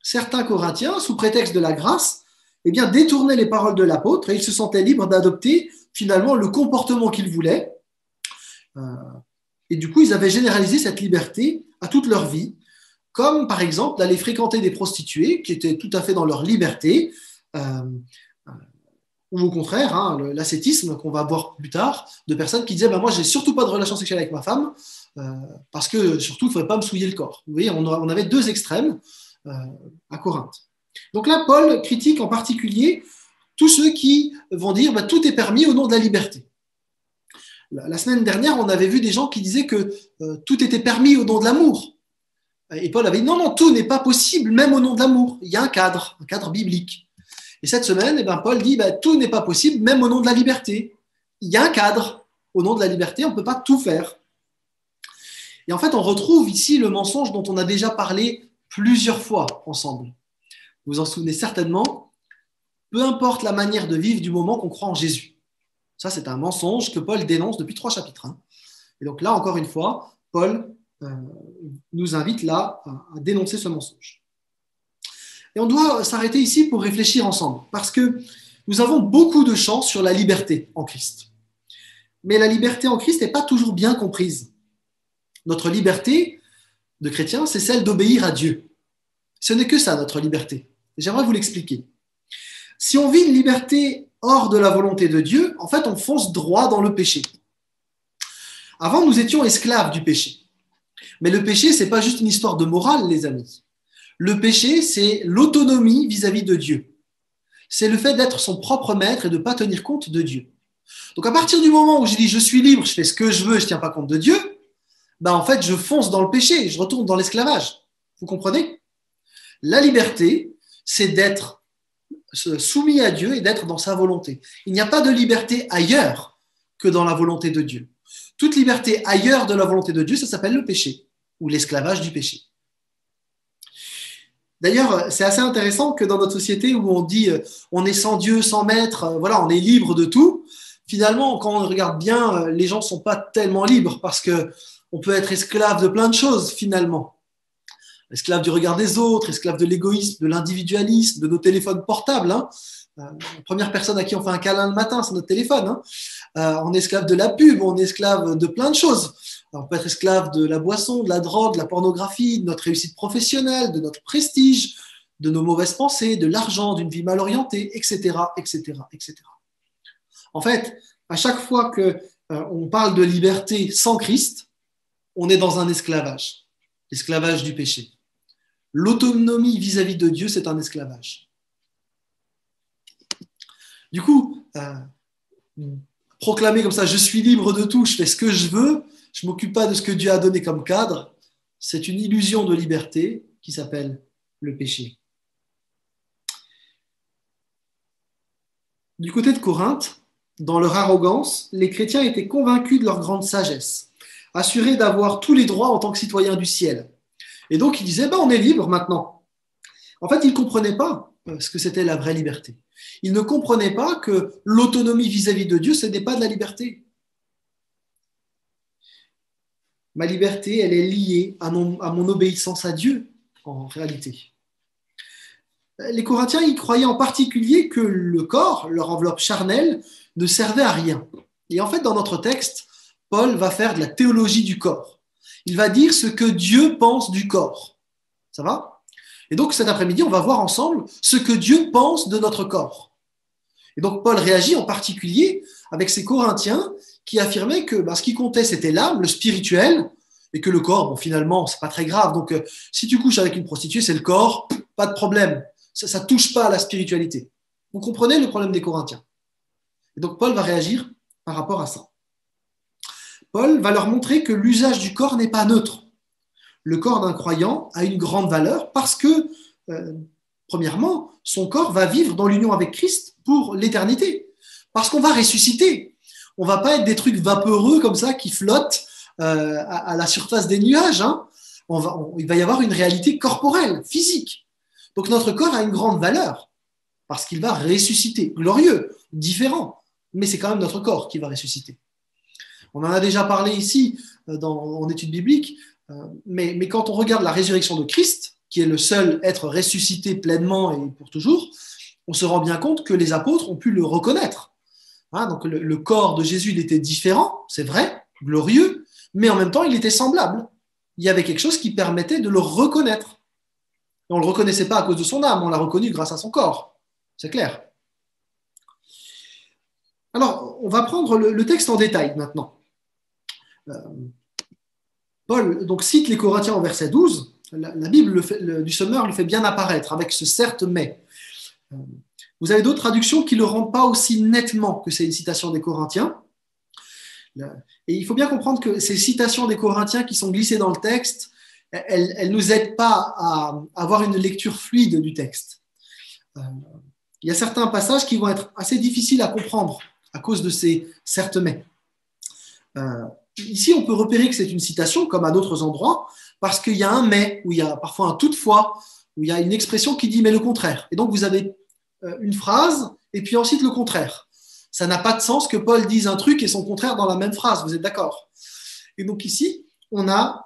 certains Corinthiens, sous prétexte de la grâce, eh bien, détournaient les paroles de l'apôtre et ils se sentaient libres d'adopter finalement le comportement qu'ils voulaient. Et du coup, ils avaient généralisé cette liberté à toute leur vie, comme par exemple d'aller fréquenter des prostituées qui étaient tout à fait dans leur liberté, ou au contraire, l'ascétisme qu'on va voir plus tard, de personnes qui disaient moi, j'ai surtout pas de relation sexuelle avec ma femme, parce que surtout, il ne faudrait pas me souiller le corps. Vous voyez, on avait deux extrêmes à Corinthe. Donc là, Paul critique en particulier tous ceux qui vont dire tout est permis au nom de la liberté. La semaine dernière, on avait vu des gens qui disaient que tout était permis au nom de l'amour. Et Paul avait dit non, tout n'est pas possible, même au nom de l'amour. Il y a un cadre biblique. Et cette semaine, Paul dit tout n'est pas possible, même au nom de la liberté. Il y a un cadre. Au nom de la liberté, on ne peut pas tout faire. Et en fait, on retrouve ici le mensonge dont on a déjà parlé plusieurs fois ensemble. Vous vous en souvenez certainement. Peu importe la manière de vivre du moment qu'on croit en Jésus. Ça, c'est un mensonge que Paul dénonce depuis 3 chapitres. Et donc là, encore une fois, Paul nous invite là à dénoncer ce mensonge. Et on doit s'arrêter ici pour réfléchir ensemble, parce que nous avons beaucoup de chance sur la liberté en Christ. Mais la liberté en Christ n'est pas toujours bien comprise. Notre liberté de chrétien, c'est celle d'obéir à Dieu. Ce n'est que ça, notre liberté. J'aimerais vous l'expliquer. Si on vit une liberté hors de la volonté de Dieu, en fait, on fonce droit dans le péché. Avant, nous étions esclaves du péché. Mais le péché, ce n'est pas juste une histoire de morale, les amis. Le péché, c'est l'autonomie vis-à-vis de Dieu. C'est le fait d'être son propre maître et de ne pas tenir compte de Dieu. Donc, à partir du moment où je dis je suis libre, je fais ce que je veux, je ne tiens pas compte de Dieu, en fait, je fonce dans le péché, je retourne dans l'esclavage. Vous comprenez? La liberté, c'est d'être soumis à Dieu et d'être dans sa volonté. Il n'y a pas de liberté ailleurs que dans la volonté de Dieu. Toute liberté ailleurs de la volonté de Dieu, ça s'appelle le péché ou l'esclavage du péché. D'ailleurs, c'est assez intéressant que dans notre société où on dit on est sans Dieu, sans maître, voilà, on est libre de tout. Finalement, quand on regarde bien, les gens ne sont pas tellement libres parce qu'on peut être esclave de plein de choses finalement. Esclave du regard des autres, esclave de l'égoïsme, de l'individualisme, de nos téléphones portables. La première personne à qui on fait un câlin le matin, c'est notre téléphone. On est esclave de la pub, on est esclave de plein de choses. On peut être esclave de la boisson, de la drogue, de la pornographie, de notre réussite professionnelle, de notre prestige, de nos mauvaises pensées, de l'argent, d'une vie mal orientée, etc., etc., etc. En fait, à chaque fois qu'on parle de liberté sans Christ, on est dans un esclavage, l'esclavage du péché. L'autonomie vis-à-vis de Dieu, c'est un esclavage. Du coup, proclamer comme ça, je suis libre de tout, je fais ce que je veux, je ne m'occupe pas de ce que Dieu a donné comme cadre, c'est une illusion de liberté qui s'appelle le péché. Du côté de Corinthe, dans leur arrogance, les chrétiens étaient convaincus de leur grande sagesse, assurés d'avoir tous les droits en tant que citoyens du ciel. Et donc, ils disaient, on est libre maintenant. En fait, ils ne comprenaient pas ce que c'était la vraie liberté. Ils ne comprenaient pas que l'autonomie vis-à-vis de Dieu, ce n'est pas de la liberté. Ma liberté, elle est liée à mon obéissance à Dieu, en réalité. Les Corinthiens, ils croyaient en particulier que le corps, leur enveloppe charnelle, ne servait à rien. Et en fait, dans notre texte, Paul va faire de la théologie du corps. Il va dire ce que Dieu pense du corps. Ça va? Et donc, cet après-midi, on va voir ensemble ce que Dieu pense de notre corps. Et donc Paul réagit en particulier avec ces Corinthiens qui affirmaient que ce qui comptait, c'était l'âme, le spirituel, et que le corps, bon, finalement, c'est pas très grave. Donc, si tu couches avec une prostituée, c'est le corps, pas de problème. Ça ne touche pas à la spiritualité. Vous comprenez le problème des Corinthiens. Et donc, Paul va réagir par rapport à ça. Paul va leur montrer que l'usage du corps n'est pas neutre. Le corps d'un croyant a une grande valeur parce que, premièrement, son corps va vivre dans l'union avec Christ pour l'éternité. Parce qu'on va ressusciter. On ne va pas être des trucs vapeureux comme ça qui flottent à la surface des nuages. Hein. Il va y avoir une réalité corporelle, physique. Donc notre corps a une grande valeur parce qu'il va ressusciter. Glorieux, différent, mais c'est quand même notre corps qui va ressusciter. On en a déjà parlé ici en études bibliques, mais quand on regarde la résurrection de Christ, qui est le seul être ressuscité pleinement et pour toujours, on se rend bien compte que les apôtres ont pu le reconnaître. Hein, donc le corps de Jésus, il était différent, c'est vrai, glorieux, mais en même temps, il était semblable. Il y avait quelque chose qui permettait de le reconnaître. Et on ne le reconnaissait pas à cause de son âme, on l'a reconnu grâce à son corps. C'est clair. Alors, on va prendre le texte en détail maintenant. Paul donc, cite les Corinthiens au verset 12. La Bible du Sommeur le fait bien apparaître avec ce certes mais. Vous avez d'autres traductions qui ne le rendent pas aussi nettement que c'est une citation des Corinthiens. Et il faut bien comprendre que ces citations des Corinthiens qui sont glissées dans le texte, elles ne nous aident pas à avoir une lecture fluide du texte. Il y a certains passages qui vont être assez difficiles à comprendre à cause de ces certes mais. Ici, on peut repérer que c'est une citation, comme à d'autres endroits, parce qu'il y a un mais, où il y a parfois un toutefois, où il y a une expression qui dit mais le contraire. Et donc, vous avez une phrase et puis ensuite le contraire. Ça n'a pas de sens que Paul dise un truc et son contraire dans la même phrase, vous êtes d'accord? Et donc ici, on a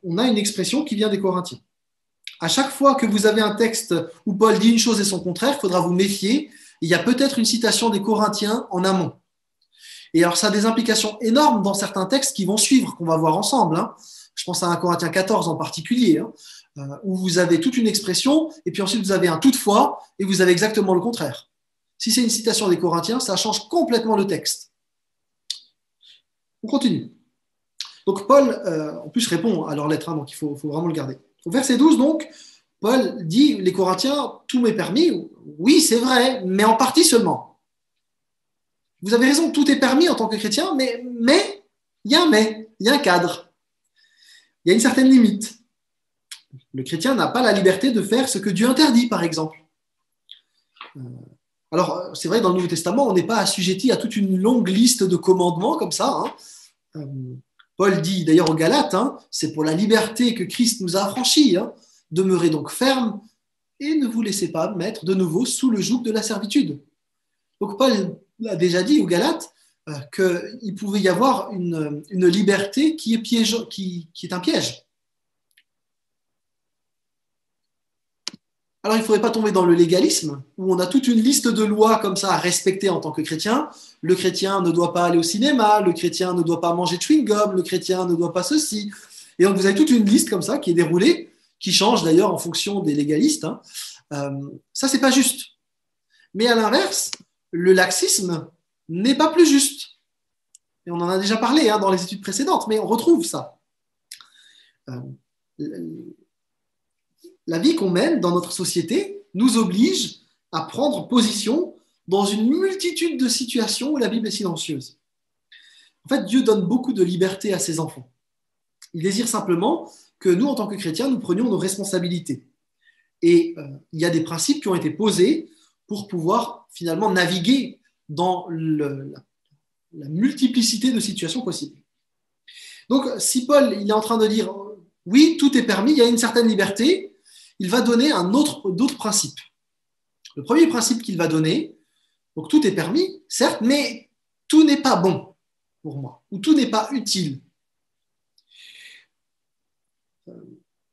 une expression qui vient des Corinthiens. À chaque fois que vous avez un texte où Paul dit une chose et son contraire, il faudra vous méfier. Il y a peut-être une citation des Corinthiens en amont. Et alors, ça a des implications énormes dans certains textes qui vont suivre, qu'on va voir ensemble. Hein. Je pense à 1 Corinthiens 14 en particulier, hein, où vous avez toute une expression, et puis ensuite vous avez un toutefois, et vous avez exactement le contraire. Si c'est une citation des Corinthiens, ça change complètement le texte. On continue. Donc Paul, en plus, répond à leur lettre, hein, donc il faut vraiment le garder. Au verset 12, donc, Paul dit, les Corinthiens, tout m'est permis. Oui, c'est vrai, mais en partie seulement. Vous avez raison, tout est permis en tant que chrétien, mais il y a un mais, il y a un cadre. Il y a une certaine limite. Le chrétien n'a pas la liberté de faire ce que Dieu interdit, par exemple. Alors, c'est vrai, dans le Nouveau Testament, on n'est pas assujetti à toute une longue liste de commandements comme ça. Hein. Paul dit d'ailleurs aux Galates, hein, c'est pour la liberté que Christ nous a affranchis. Hein. Demeurez donc fermes et ne vous laissez pas mettre de nouveau sous le joug de la servitude. Donc Paul a déjà dit aux Galates qu'il pouvait y avoir une liberté qui est un piège. Alors, il ne faudrait pas tomber dans le légalisme, où on a toute une liste de lois comme ça à respecter en tant que chrétien. Le chrétien ne doit pas aller au cinéma, le chrétien ne doit pas manger de chewing-gum, le chrétien ne doit pas ceci. Et donc, vous avez toute une liste comme ça qui est déroulée, qui change d'ailleurs en fonction des légalistes. Hein. Ça, c'est pas juste. Mais à l'inverse, le laxisme n'est pas plus juste. Et on en a déjà parlé hein, dans les études précédentes, mais on retrouve ça. La vie qu'on mène dans notre société nous oblige à prendre position dans une multitude de situations où la Bible est silencieuse. En fait, Dieu donne beaucoup de liberté à ses enfants. Il désire simplement que nous, en tant que chrétiens, nous prenions nos responsabilités. Et il y a des principes qui ont été posés pour pouvoir finalement naviguer dans la multiplicité de situations possibles. Donc, si Paul il est en train de dire « oui, tout est permis, il y a une certaine liberté », il va donner d'autres principes. Le premier principe qu'il va donner, donc tout est permis, certes, mais tout n'est pas bon pour moi, ou tout n'est pas utile.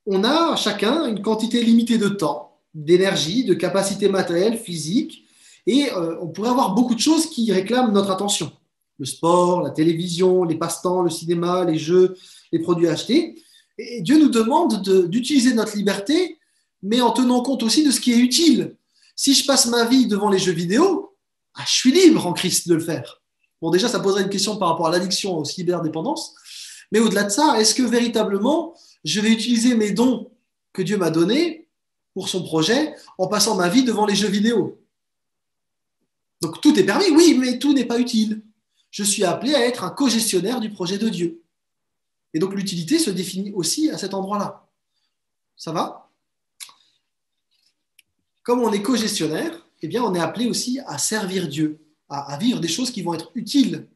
On a chacun une quantité limitée de temps, d'énergie, de capacité matérielle, physique, et on pourrait avoir beaucoup de choses qui réclament notre attention. Le sport, la télévision, les passe-temps, le cinéma, les jeux, les produits achetés. Et Dieu nous demande d'utiliser notre liberté mais en tenant compte aussi de ce qui est utile. Si je passe ma vie devant les jeux vidéo, je suis libre en Christ de le faire. Bon, déjà, ça poserait une question par rapport à l'addiction, aux cyberdépendances. Mais au-delà de ça, est-ce que véritablement, je vais utiliser mes dons que Dieu m'a donnés pour son projet en passant ma vie devant les jeux vidéo? Donc tout est permis, oui, mais tout n'est pas utile. Je suis appelé à être un co-gestionnaire du projet de Dieu. Et donc l'utilité se définit aussi à cet endroit-là. Ça va? Comme on est co-gestionnaire, eh bien, on est appelé aussi à servir Dieu, à vivre des choses qui vont être utiles,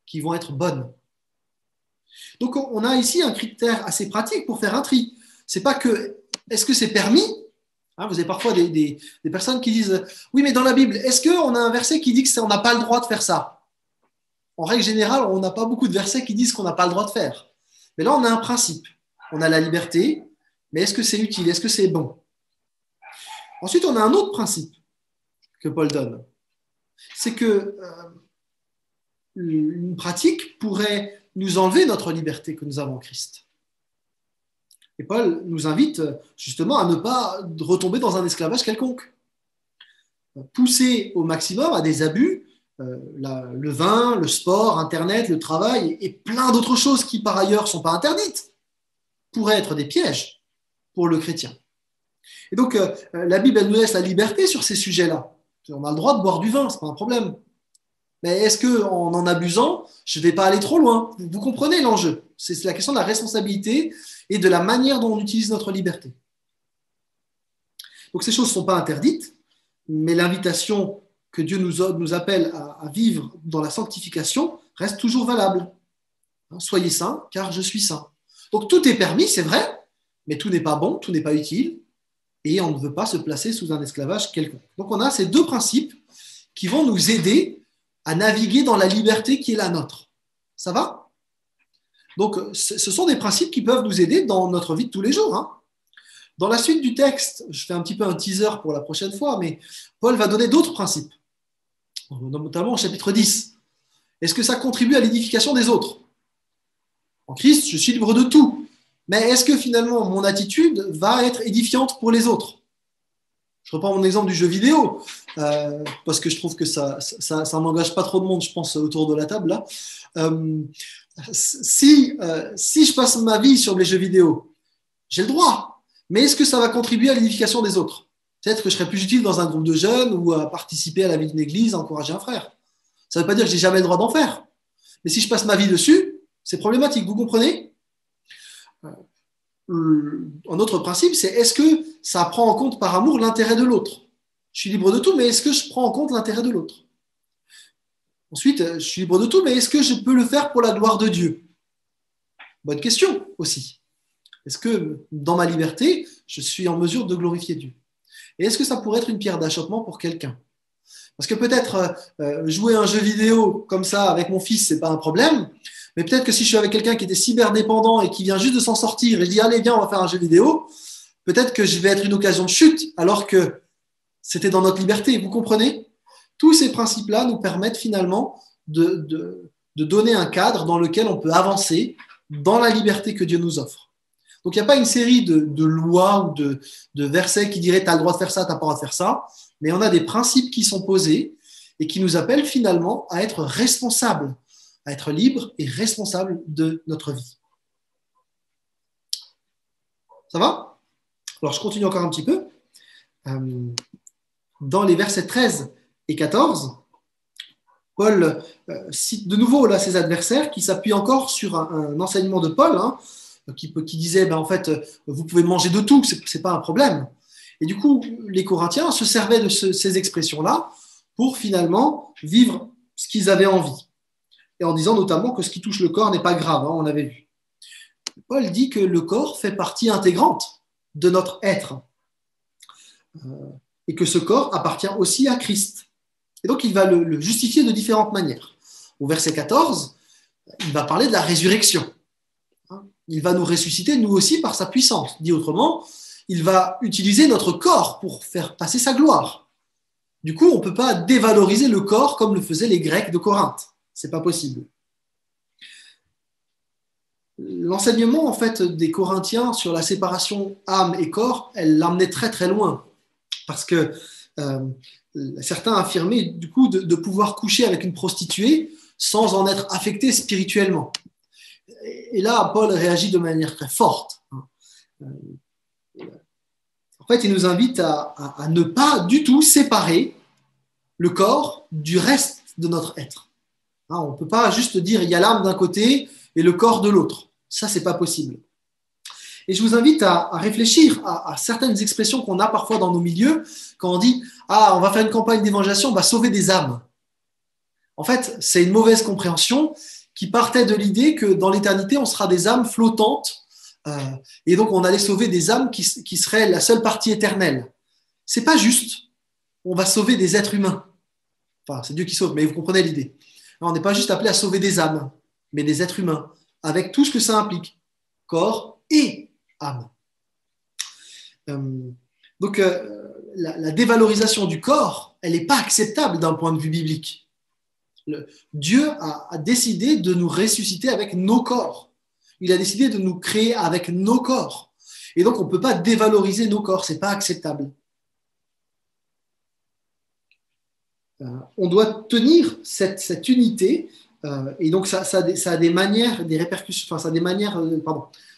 qui vont être bonnes. Donc on a ici un critère assez pratique pour faire un tri. C'est pas que est-ce que c'est permis? Vous avez parfois des personnes qui disent oui, mais dans la Bible, est-ce qu'on a un verset qui dit qu'on n'a pas le droit de faire ça? En règle générale, on n'a pas beaucoup de versets qui disent qu'on n'a pas le droit de faire. Mais là, on a un principe. On a la liberté, mais est-ce que c'est utile? Est-ce que c'est bon? Ensuite, on a un autre principe que Paul donne. C'est que une pratique pourrait nous enlever notre liberté que nous avons en Christ. Et Paul nous invite justement à ne pas retomber dans un esclavage quelconque. Pousser au maximum à des abus, le vin, le sport, Internet, le travail et plein d'autres choses qui par ailleurs ne sont pas interdites pourraient être des pièges pour le chrétien. Et donc la Bible elle nous laisse la liberté sur ces sujets-là. On a le droit de boire du vin, ce n'est pas un problème. Mais est-ce qu'en en abusant, je ne vais pas aller trop loin? Vous comprenez l'enjeu? C'est la question de la responsabilité et de la manière dont on utilise notre liberté. Donc ces choses ne sont pas interdites, mais l'invitation que Dieu nous appelle à vivre dans la sanctification reste toujours valable. Soyez saints, car je suis saint. Donc tout est permis, c'est vrai, mais tout n'est pas bon, tout n'est pas utile, et on ne veut pas se placer sous un esclavage quelconque. Donc on a ces deux principes qui vont nous aider à naviguer dans la liberté qui est la nôtre. Ça va? Donc, ce sont des principes qui peuvent nous aider dans notre vie de tous les jours. Dans la suite du texte, je fais un petit peu un teaser pour la prochaine fois, mais Paul va donner d'autres principes, notamment au chapitre 10. Est-ce que ça contribue à l'édification des autres? En Christ, je suis libre de tout. Mais est-ce que finalement, mon attitude va être édifiante pour les autres? Je reprends mon exemple du jeu vidéo, parce que je trouve que ça n'engage pas trop de monde, je pense, autour de la table. Là. Si je passe ma vie sur les jeux vidéo, j'ai le droit. Mais est-ce que ça va contribuer à l'édification des autres? Peut-être que je serai plus utile dans un groupe de jeunes ou à participer à la vie d'une église, à encourager un frère. Ça ne veut pas dire que je n'ai jamais le droit d'en faire. Mais si je passe ma vie dessus, c'est problématique, vous comprenez? Un autre principe, c'est est-ce que ça prend en compte par amour l'intérêt de l'autre? Je suis libre de tout, mais est-ce que je prends en compte l'intérêt de l'autre? Ensuite, je suis libre de tout, mais est-ce que je peux le faire pour la gloire de Dieu? Bonne question aussi. Est-ce que dans ma liberté, je suis en mesure de glorifier Dieu? Et est-ce que ça pourrait être une pierre d'achoppement pour quelqu'un? Parce que peut-être jouer à un jeu vidéo comme ça avec mon fils, ce n'est pas un problème. Mais peut-être que si je suis avec quelqu'un qui était cyberdépendant et qui vient juste de s'en sortir et je dis allez viens on va faire un jeu vidéo, peut-être que je vais être une occasion de chute alors que c'était dans notre liberté. Vous comprenez? Tous ces principes-là nous permettent finalement de donner un cadre dans lequel on peut avancer dans la liberté que Dieu nous offre. Donc il n'y a pas une série de lois ou de versets qui diraient tu as le droit de faire ça, tu n'as pas le droit de faire ça, mais on a des principes qui sont posés et qui nous appellent finalement à être responsables, à être libre et responsable de notre vie. Ça va? Alors, je continue encore un petit peu. Dans les versets 13 et 14, Paul cite de nouveau là, ses adversaires qui s'appuient encore sur un enseignement de Paul qui disait, en fait, vous pouvez manger de tout, ce n'est pas un problème. Et du coup, les Corinthiens se servaient de ces expressions-là pour finalement vivre ce qu'ils avaient envie. Et en disant notamment que ce qui touche le corps n'est pas grave, on l'avait vu. Paul dit que le corps fait partie intégrante de notre être et que ce corps appartient aussi à Christ. Et donc, il va le justifier de différentes manières. Au verset 14, il va parler de la résurrection. Il va nous ressusciter, nous aussi, par sa puissance. Dit autrement, il va utiliser notre corps pour faire passer sa gloire. Du coup, on ne peut pas dévaloriser le corps comme le faisaient les Grecs de Corinthe. Ce n'est pas possible. L'enseignement en fait des Corinthiens sur la séparation âme et corps, elle l'emmenait très très loin. Parce que euh, certains affirmaient du coup de pouvoir coucher avec une prostituée sans en être affecté spirituellement. Et là, Paul réagit de manière très forte. En fait, il nous invite à ne pas du tout séparer le corps du reste de notre être. On ne peut pas juste dire il y a l'âme d'un côté et le corps de l'autre. Ça, c'est pas possible. Et je vous invite à réfléchir à certaines expressions qu'on a parfois dans nos milieux quand on dit on va faire une campagne d'évangélisation, on va sauver des âmes. En fait, c'est une mauvaise compréhension qui partait de l'idée que dans l'éternité, on sera des âmes flottantes et donc on allait sauver des âmes qui seraient la seule partie éternelle. C'est pas juste. On va sauver des êtres humains. Enfin, c'est Dieu qui sauve, mais vous comprenez l'idée. On n'est pas juste appelé à sauver des âmes, mais des êtres humains, avec tout ce que ça implique, corps et âme. Donc, la dévalorisation du corps, elle n'est pas acceptable d'un point de vue biblique. Dieu a décidé de nous ressusciter avec nos corps. Il a décidé de nous créer avec nos corps. Et donc, on ne peut pas dévaloriser nos corps, ce n'est pas acceptable. On doit tenir cette unité, et donc ça a des manières, des répercussions, enfin,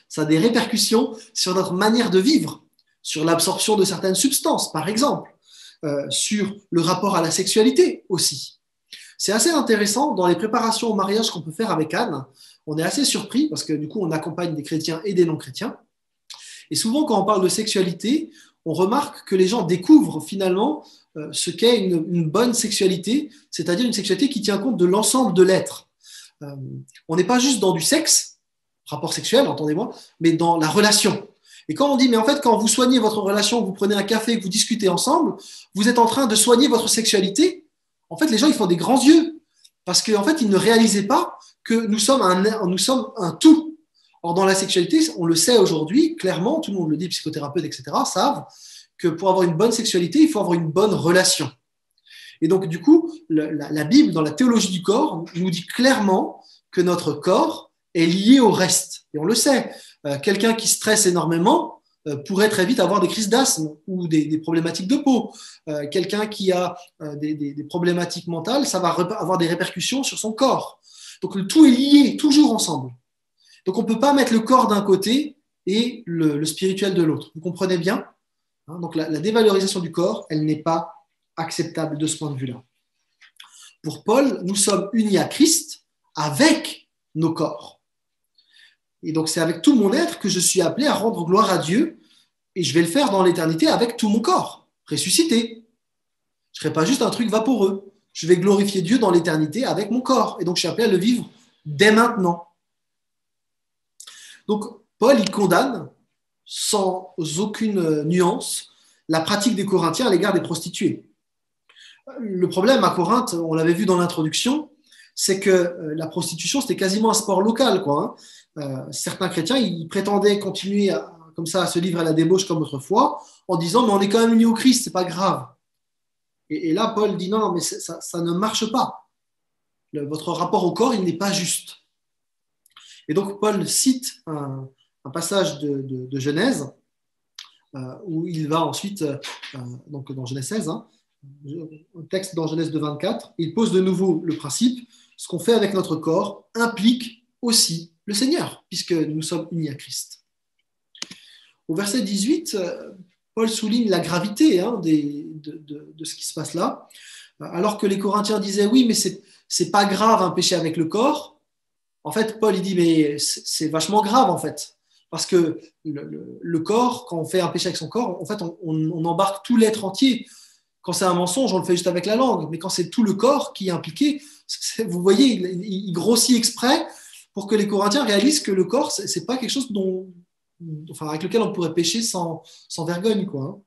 ça a des répercussions sur notre manière de vivre, sur l'absorption de certaines substances, par exemple, sur le rapport à la sexualité aussi. C'est assez intéressant dans les préparations au mariage qu'on peut faire avec Anne. On est assez surpris parce que du coup, on accompagne des chrétiens et des non-chrétiens. Et souvent, quand on parle de sexualité, on remarque que les gens découvrent finalement ce qu'est une bonne sexualité, c'est-à-dire une sexualité qui tient compte de l'ensemble de l'être. On n'est pas juste dans du sexe, rapport sexuel, entendez-moi, mais dans la relation. Et quand on dit, mais en fait, quand vous soignez votre relation, vous prenez un café, que vous discutez ensemble, vous êtes en train de soigner votre sexualité, en fait, les gens, ils font des grands yeux, parce qu'en fait, ils ne réalisaient pas que nous sommes un tout. Or, dans la sexualité, on le sait aujourd'hui, clairement, tout le monde le dit, psychothérapeutes, etc., savent que pour avoir une bonne sexualité, il faut avoir une bonne relation. Et donc, du coup, la Bible, dans la théologie du corps, nous dit clairement que notre corps est lié au reste. Et on le sait. Quelqu'un qui stresse énormément pourrait très vite avoir des crises d'asthme ou des problématiques de peau. Quelqu'un qui a des problématiques mentales, ça va avoir des répercussions sur son corps. Donc, le tout est lié, toujours ensemble. Donc, on ne peut pas mettre le corps d'un côté et le spirituel de l'autre. Vous comprenez bien ? Donc, la dévalorisation du corps, elle n'est pas acceptable de ce point de vue-là. Pour Paul, nous sommes unis à Christ avec nos corps. Et donc, c'est avec tout mon être que je suis appelé à rendre gloire à Dieu, et je vais le faire dans l'éternité avec tout mon corps, ressuscité. Je ne serai pas juste un truc vaporeux. Je vais glorifier Dieu dans l'éternité avec mon corps. Et donc, je suis appelé à le vivre dès maintenant. Donc, Paul, il condamne, sans aucune nuance, la pratique des Corinthiens à l'égard des prostituées. Le problème à Corinthe, on l'avait vu dans l'introduction, c'est que la prostitution, c'était quasiment un sport local, quoi. Certains chrétiens, ils prétendaient continuer comme ça à se livrer à la débauche comme autrefois, en disant, mais on est quand même unis au Christ, c'est pas grave. Et là, Paul dit, non, mais ça ne marche pas. Votre rapport au corps, il n'est pas juste. Et donc, Paul cite un passage de Genèse, où il va ensuite, donc dans Genèse 16, un texte dans Genèse 24, il pose de nouveau le principe, ce qu'on fait avec notre corps implique aussi le Seigneur, puisque nous sommes unis à Christ. Au verset 18, Paul souligne la gravité de ce qui se passe là. Alors que les Corinthiens disaient, oui, mais c'est pas grave un péché avec le corps. En fait, Paul, il dit, mais c'est vachement grave, en fait. Parce que le corps, quand on fait un péché avec son corps, en fait, on embarque tout l'être entier. Quand c'est un mensonge, on le fait juste avec la langue. Mais quand c'est tout le corps qui est impliqué, vous voyez, il grossit exprès pour que les Corinthiens réalisent que le corps, c'est pas quelque chose avec lequel on pourrait pécher sans vergogne, quoi.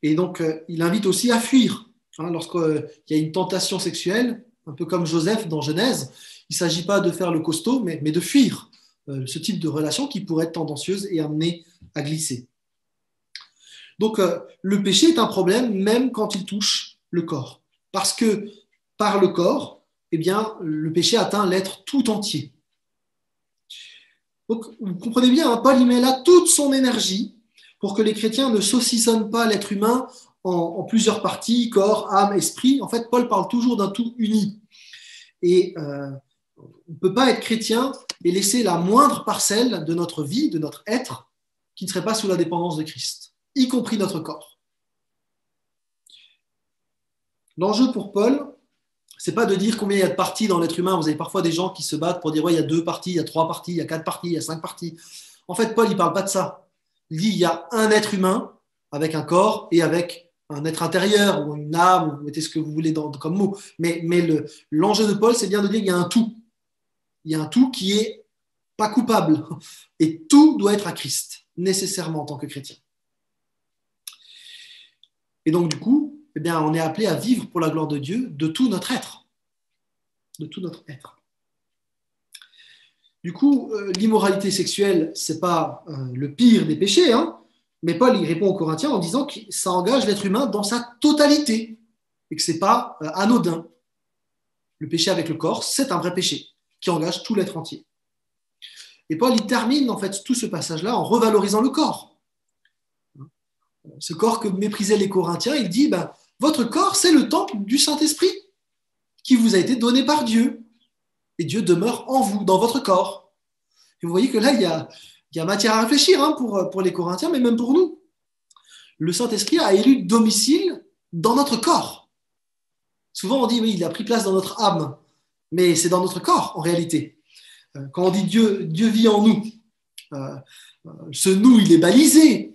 Et donc, il invite aussi à fuir. Lorsqu'il y a une tentation sexuelle, un peu comme Joseph dans Genèse, il ne s'agit pas de faire le costaud, mais de fuir ce type de relation qui pourrait être tendancieuse et amener à glisser. Donc, le péché est un problème même quand il touche le corps. Parce que par le corps, eh bien, le péché atteint l'être tout entier. Donc, vous comprenez bien, Paul y met là toute son énergie pour que les chrétiens ne saucissonnent pas l'être humain en plusieurs parties, corps, âme, esprit. En fait, Paul parle toujours d'un tout uni. Et on ne peut pas être chrétien et laisser la moindre parcelle de notre vie, de notre être, qui ne serait pas sous la dépendance de Christ, y compris notre corps. L'enjeu pour Paul, c'est pas de dire combien il y a de parties dans l'être humain. Vous avez parfois des gens qui se battent pour dire ouais, il y a 2 parties, il y a 3 parties, il y a 4 parties, il y a 5 parties. En fait, Paul, il ne parle pas de ça. Il dit il y a un être humain avec un corps et avec un être intérieur ou une âme, ou vous mettez ce que vous voulez comme mot. Mais l'enjeu de Paul, c'est bien de dire qu'il y a un tout. Il y a un tout qui est pas coupable. Et tout doit être à Christ, nécessairement en tant que chrétien. Et donc, du coup, eh bien, on est appelé à vivre pour la gloire de Dieu de tout notre être. De tout notre être. Du coup, l'immoralité sexuelle, ce n'est pas le pire des péchés, hein, mais Paul il répond aux Corinthiens en disant que ça engage l'être humain dans sa totalité et que ce n'est pas anodin. Le péché avec le corps, c'est un vrai péché qui engage tout l'être entier. Et Paul, il termine en fait tout ce passage-là en revalorisant le corps. Ce corps que méprisaient les Corinthiens, il dit, votre corps, c'est le temple du Saint-Esprit qui vous a été donné par Dieu. Et Dieu demeure en vous, dans votre corps. Et vous voyez que là, il y a matière à réfléchir hein, pour les Corinthiens, mais même pour nous. Le Saint-Esprit a élu domicile dans notre corps. Souvent, on dit, oui, il a pris place dans notre âme, mais c'est dans notre corps, en réalité. Quand on dit Dieu vit en nous, ce nous, il est balisé.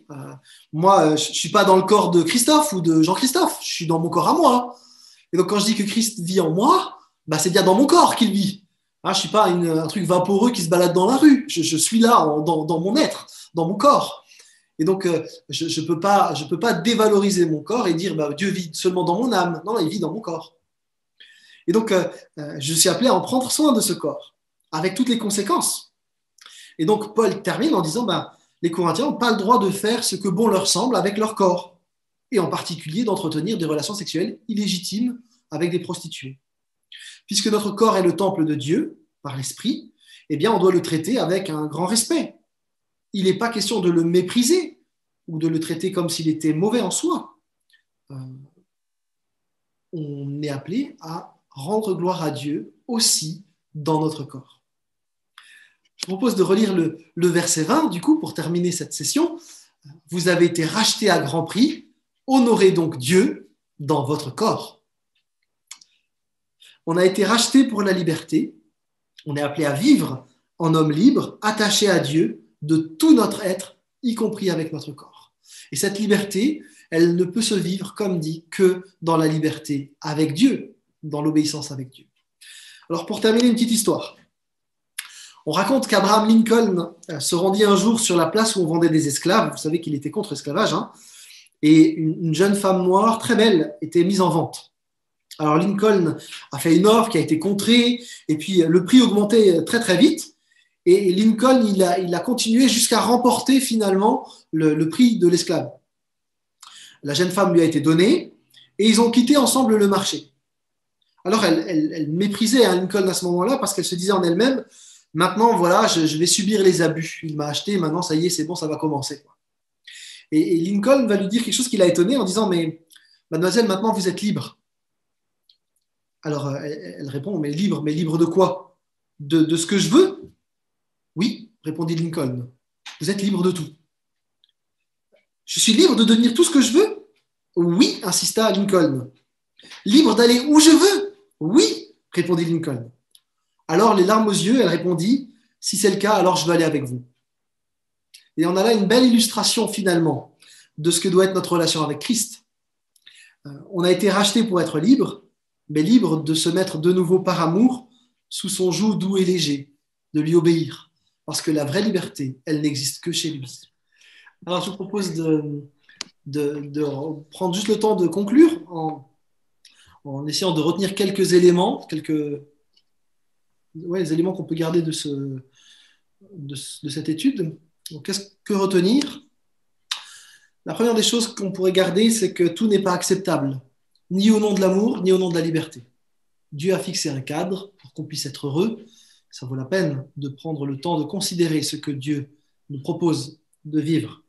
Moi, je ne suis pas dans le corps de Christophe ou de Jean-Christophe, je suis dans mon corps à moi. Et donc, quand je dis que Christ vit en moi, c'est bien dans mon corps qu'il vit. Je ne suis pas un truc vaporeux qui se balade dans la rue. Je suis là, dans mon être, dans mon corps. Et donc, je ne peux pas dévaloriser mon corps et dire Dieu vit seulement dans mon âme. Non, il vit dans mon corps. Et donc, je suis appelé à en prendre soin de ce corps, avec toutes les conséquences. Et donc, Paul termine en disant les Corinthiens n'ont pas le droit de faire ce que bon leur semble avec leur corps, et en particulier d'entretenir des relations sexuelles illégitimes avec des prostituées. Puisque notre corps est le temple de Dieu, par l'Esprit, eh bien, on doit le traiter avec un grand respect. Il n'est pas question de le mépriser ou de le traiter comme s'il était mauvais en soi. On est appelé à rendre gloire à Dieu aussi dans notre corps. Je propose de relire le verset 20, du coup, pour terminer cette session. Vous avez été rachetés à grand prix, honorez donc Dieu dans votre corps. On a été rachetés pour la liberté, on est appelé à vivre en homme libre, attaché à Dieu de tout notre être, y compris avec notre corps. Et cette liberté, elle ne peut se vivre, comme dit, que dans la liberté avec Dieu, dans l'obéissance avec Dieu. Alors pour terminer, une petite histoire. On raconte qu'Abraham Lincoln se rendit un jour sur la place où on vendait des esclaves. Vous savez qu'il était contre l'esclavage, hein, et une jeune femme noire très belle était mise en vente. Alors Lincoln a fait une offre qui a été contrée, et puis le prix augmentait très très vite. Et Lincoln, il a continué jusqu'à remporter finalement le prix de l'esclave. La jeune femme lui a été donnée, et ils ont quitté ensemble le marché. Alors elle méprisait Lincoln à ce moment-là parce qu'elle se disait en elle-même, maintenant voilà, je vais subir les abus. Il m'a acheté, maintenant ça y est, c'est bon, ça va commencer. Et Lincoln va lui dire quelque chose qui l'a étonné en disant, mais mademoiselle, maintenant vous êtes libre. Alors elle répond, mais libre de quoi? De ce que je veux? Oui, répondit Lincoln, vous êtes libre de tout. Je suis libre de devenir tout ce que je veux? Oui, insista Lincoln. Libre d'aller où je veux? Oui, répondit Lincoln. Alors, les larmes aux yeux, elle répondit, si c'est le cas, alors je veux aller avec vous. Et on a là une belle illustration finalement de ce que doit être notre relation avec Christ. On a été racheté pour être libre, mais libre de se mettre de nouveau par amour sous son joug doux et léger, de lui obéir. Parce que la vraie liberté, elle n'existe que chez lui. Alors, je vous propose de prendre juste le temps de conclure en essayant de retenir quelques éléments, les éléments qu'on peut garder de cette étude. Donc, qu'est-ce que retenir? La première des choses qu'on pourrait garder, c'est que tout n'est pas acceptable, ni au nom de l'amour, ni au nom de la liberté. Dieu a fixé un cadre pour qu'on puisse être heureux. Ça vaut la peine de prendre le temps de considérer ce que Dieu nous propose de vivre.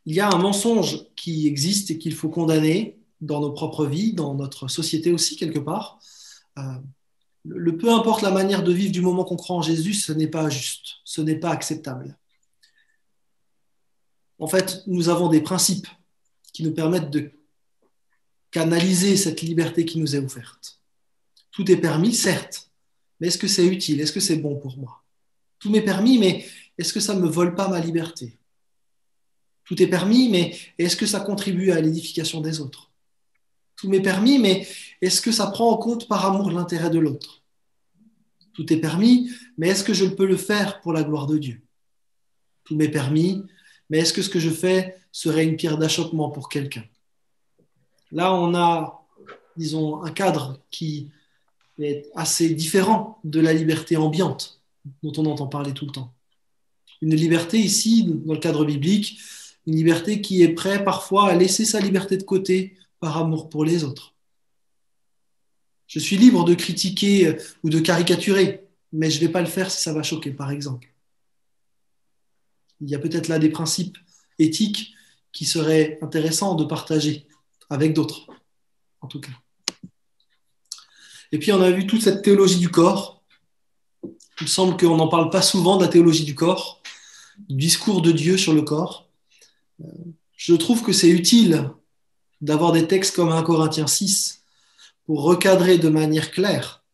Il y a un mensonge qui existe et qu'il faut condamner dans nos propres vies, dans notre société aussi, quelque part. Euh, peu importe la manière de vivre du moment qu'on croit en Jésus, ce n'est pas juste, ce n'est pas acceptable. En fait, nous avons des principes qui nous permettent de canaliser cette liberté qui nous est offerte. Tout est permis, certes, mais est-ce que c'est utile? Est-ce que c'est bon pour moi? Tout m'est permis, mais est-ce que ça ne me vole pas ma liberté? Tout est permis, mais est-ce que ça contribue à l'édification des autres? Tout m'est permis, mais est-ce que ça prend en compte par amour l'intérêt de l'autre? Tout est permis, mais est-ce que je peux le faire pour la gloire de Dieu? Tout m'est permis, mais est-ce que ce que je fais serait une pierre d'achoppement pour quelqu'un? Là, on a, disons, un cadre qui est assez différent de la liberté ambiante dont on entend parler tout le temps. Une liberté ici, dans le cadre biblique, une liberté qui est prête parfois à laisser sa liberté de côté par amour pour les autres. Je suis libre de critiquer ou de caricaturer, mais je ne vais pas le faire si ça va choquer, par exemple. Il y a peut-être là des principes éthiques qui seraient intéressants de partager avec d'autres, en tout cas. Et puis, on a vu toute cette théologie du corps. Il me semble qu'on n'en parle pas souvent de la théologie du corps, du discours de Dieu sur le corps. Je trouve que c'est utile d'avoir des textes comme 1 Corinthiens 6 pour recadrer de manière claire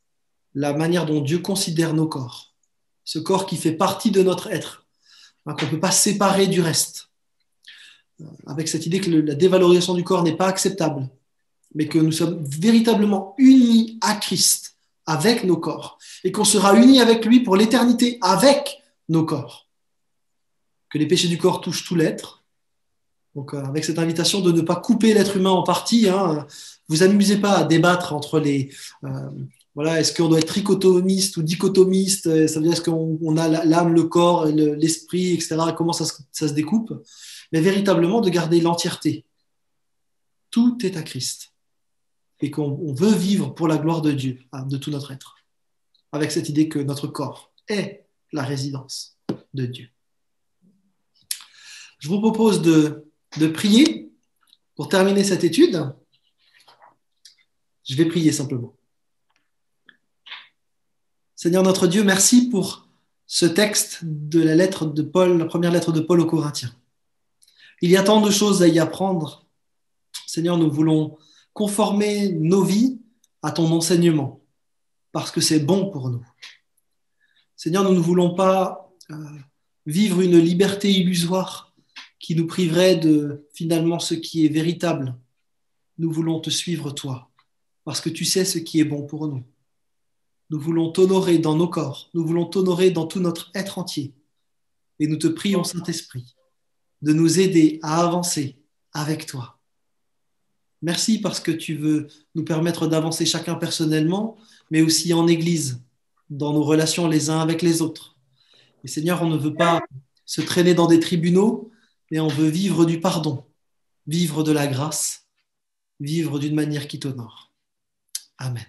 la manière dont Dieu considère nos corps. Ce corps qui fait partie de notre être, qu'on ne peut pas séparer du reste. Avec cette idée que la dévalorisation du corps n'est pas acceptable, mais que nous sommes véritablement unis à Christ avec nos corps et qu'on sera unis avec lui pour l'éternité avec nos corps. Que les péchés du corps touchent tout l'être. Donc, avec cette invitation de ne pas couper l'être humain en parties, vous amusez pas à débattre entre les... voilà, est-ce qu'on doit être trichotomiste ou dichotomiste? Ça veut dire est-ce qu'on a l'âme, le corps, l'esprit, etc. Comment ça se découpe? Mais véritablement de garder l'entièreté. Tout est à Christ. Et qu'on veut vivre pour la gloire de Dieu, de tout notre être. Avec cette idée que notre corps est la résidence de Dieu. Je vous propose de prier pour terminer cette étude. Je vais prier simplement. Seigneur notre Dieu, merci pour ce texte de la lettre de Paul, la première lettre de Paul aux Corinthiens. Il y a tant de choses à y apprendre. Seigneur, nous voulons conformer nos vies à ton enseignement, parce que c'est bon pour nous. Seigneur, nous ne voulons pas vivre une liberté illusoire qui nous priverait de finalement ce qui est véritable. Nous voulons te suivre toi, parce que tu sais ce qui est bon pour nous. Nous voulons t'honorer dans nos corps, nous voulons t'honorer dans tout notre être entier. Et nous te prions, Saint-Esprit, de nous aider à avancer avec toi. Merci parce que tu veux nous permettre d'avancer chacun personnellement, mais aussi en Église, dans nos relations les uns avec les autres. Et Seigneur, on ne veut pas se traîner dans des tribunaux, mais on veut vivre du pardon, vivre de la grâce, vivre d'une manière qui t'honore. Amen.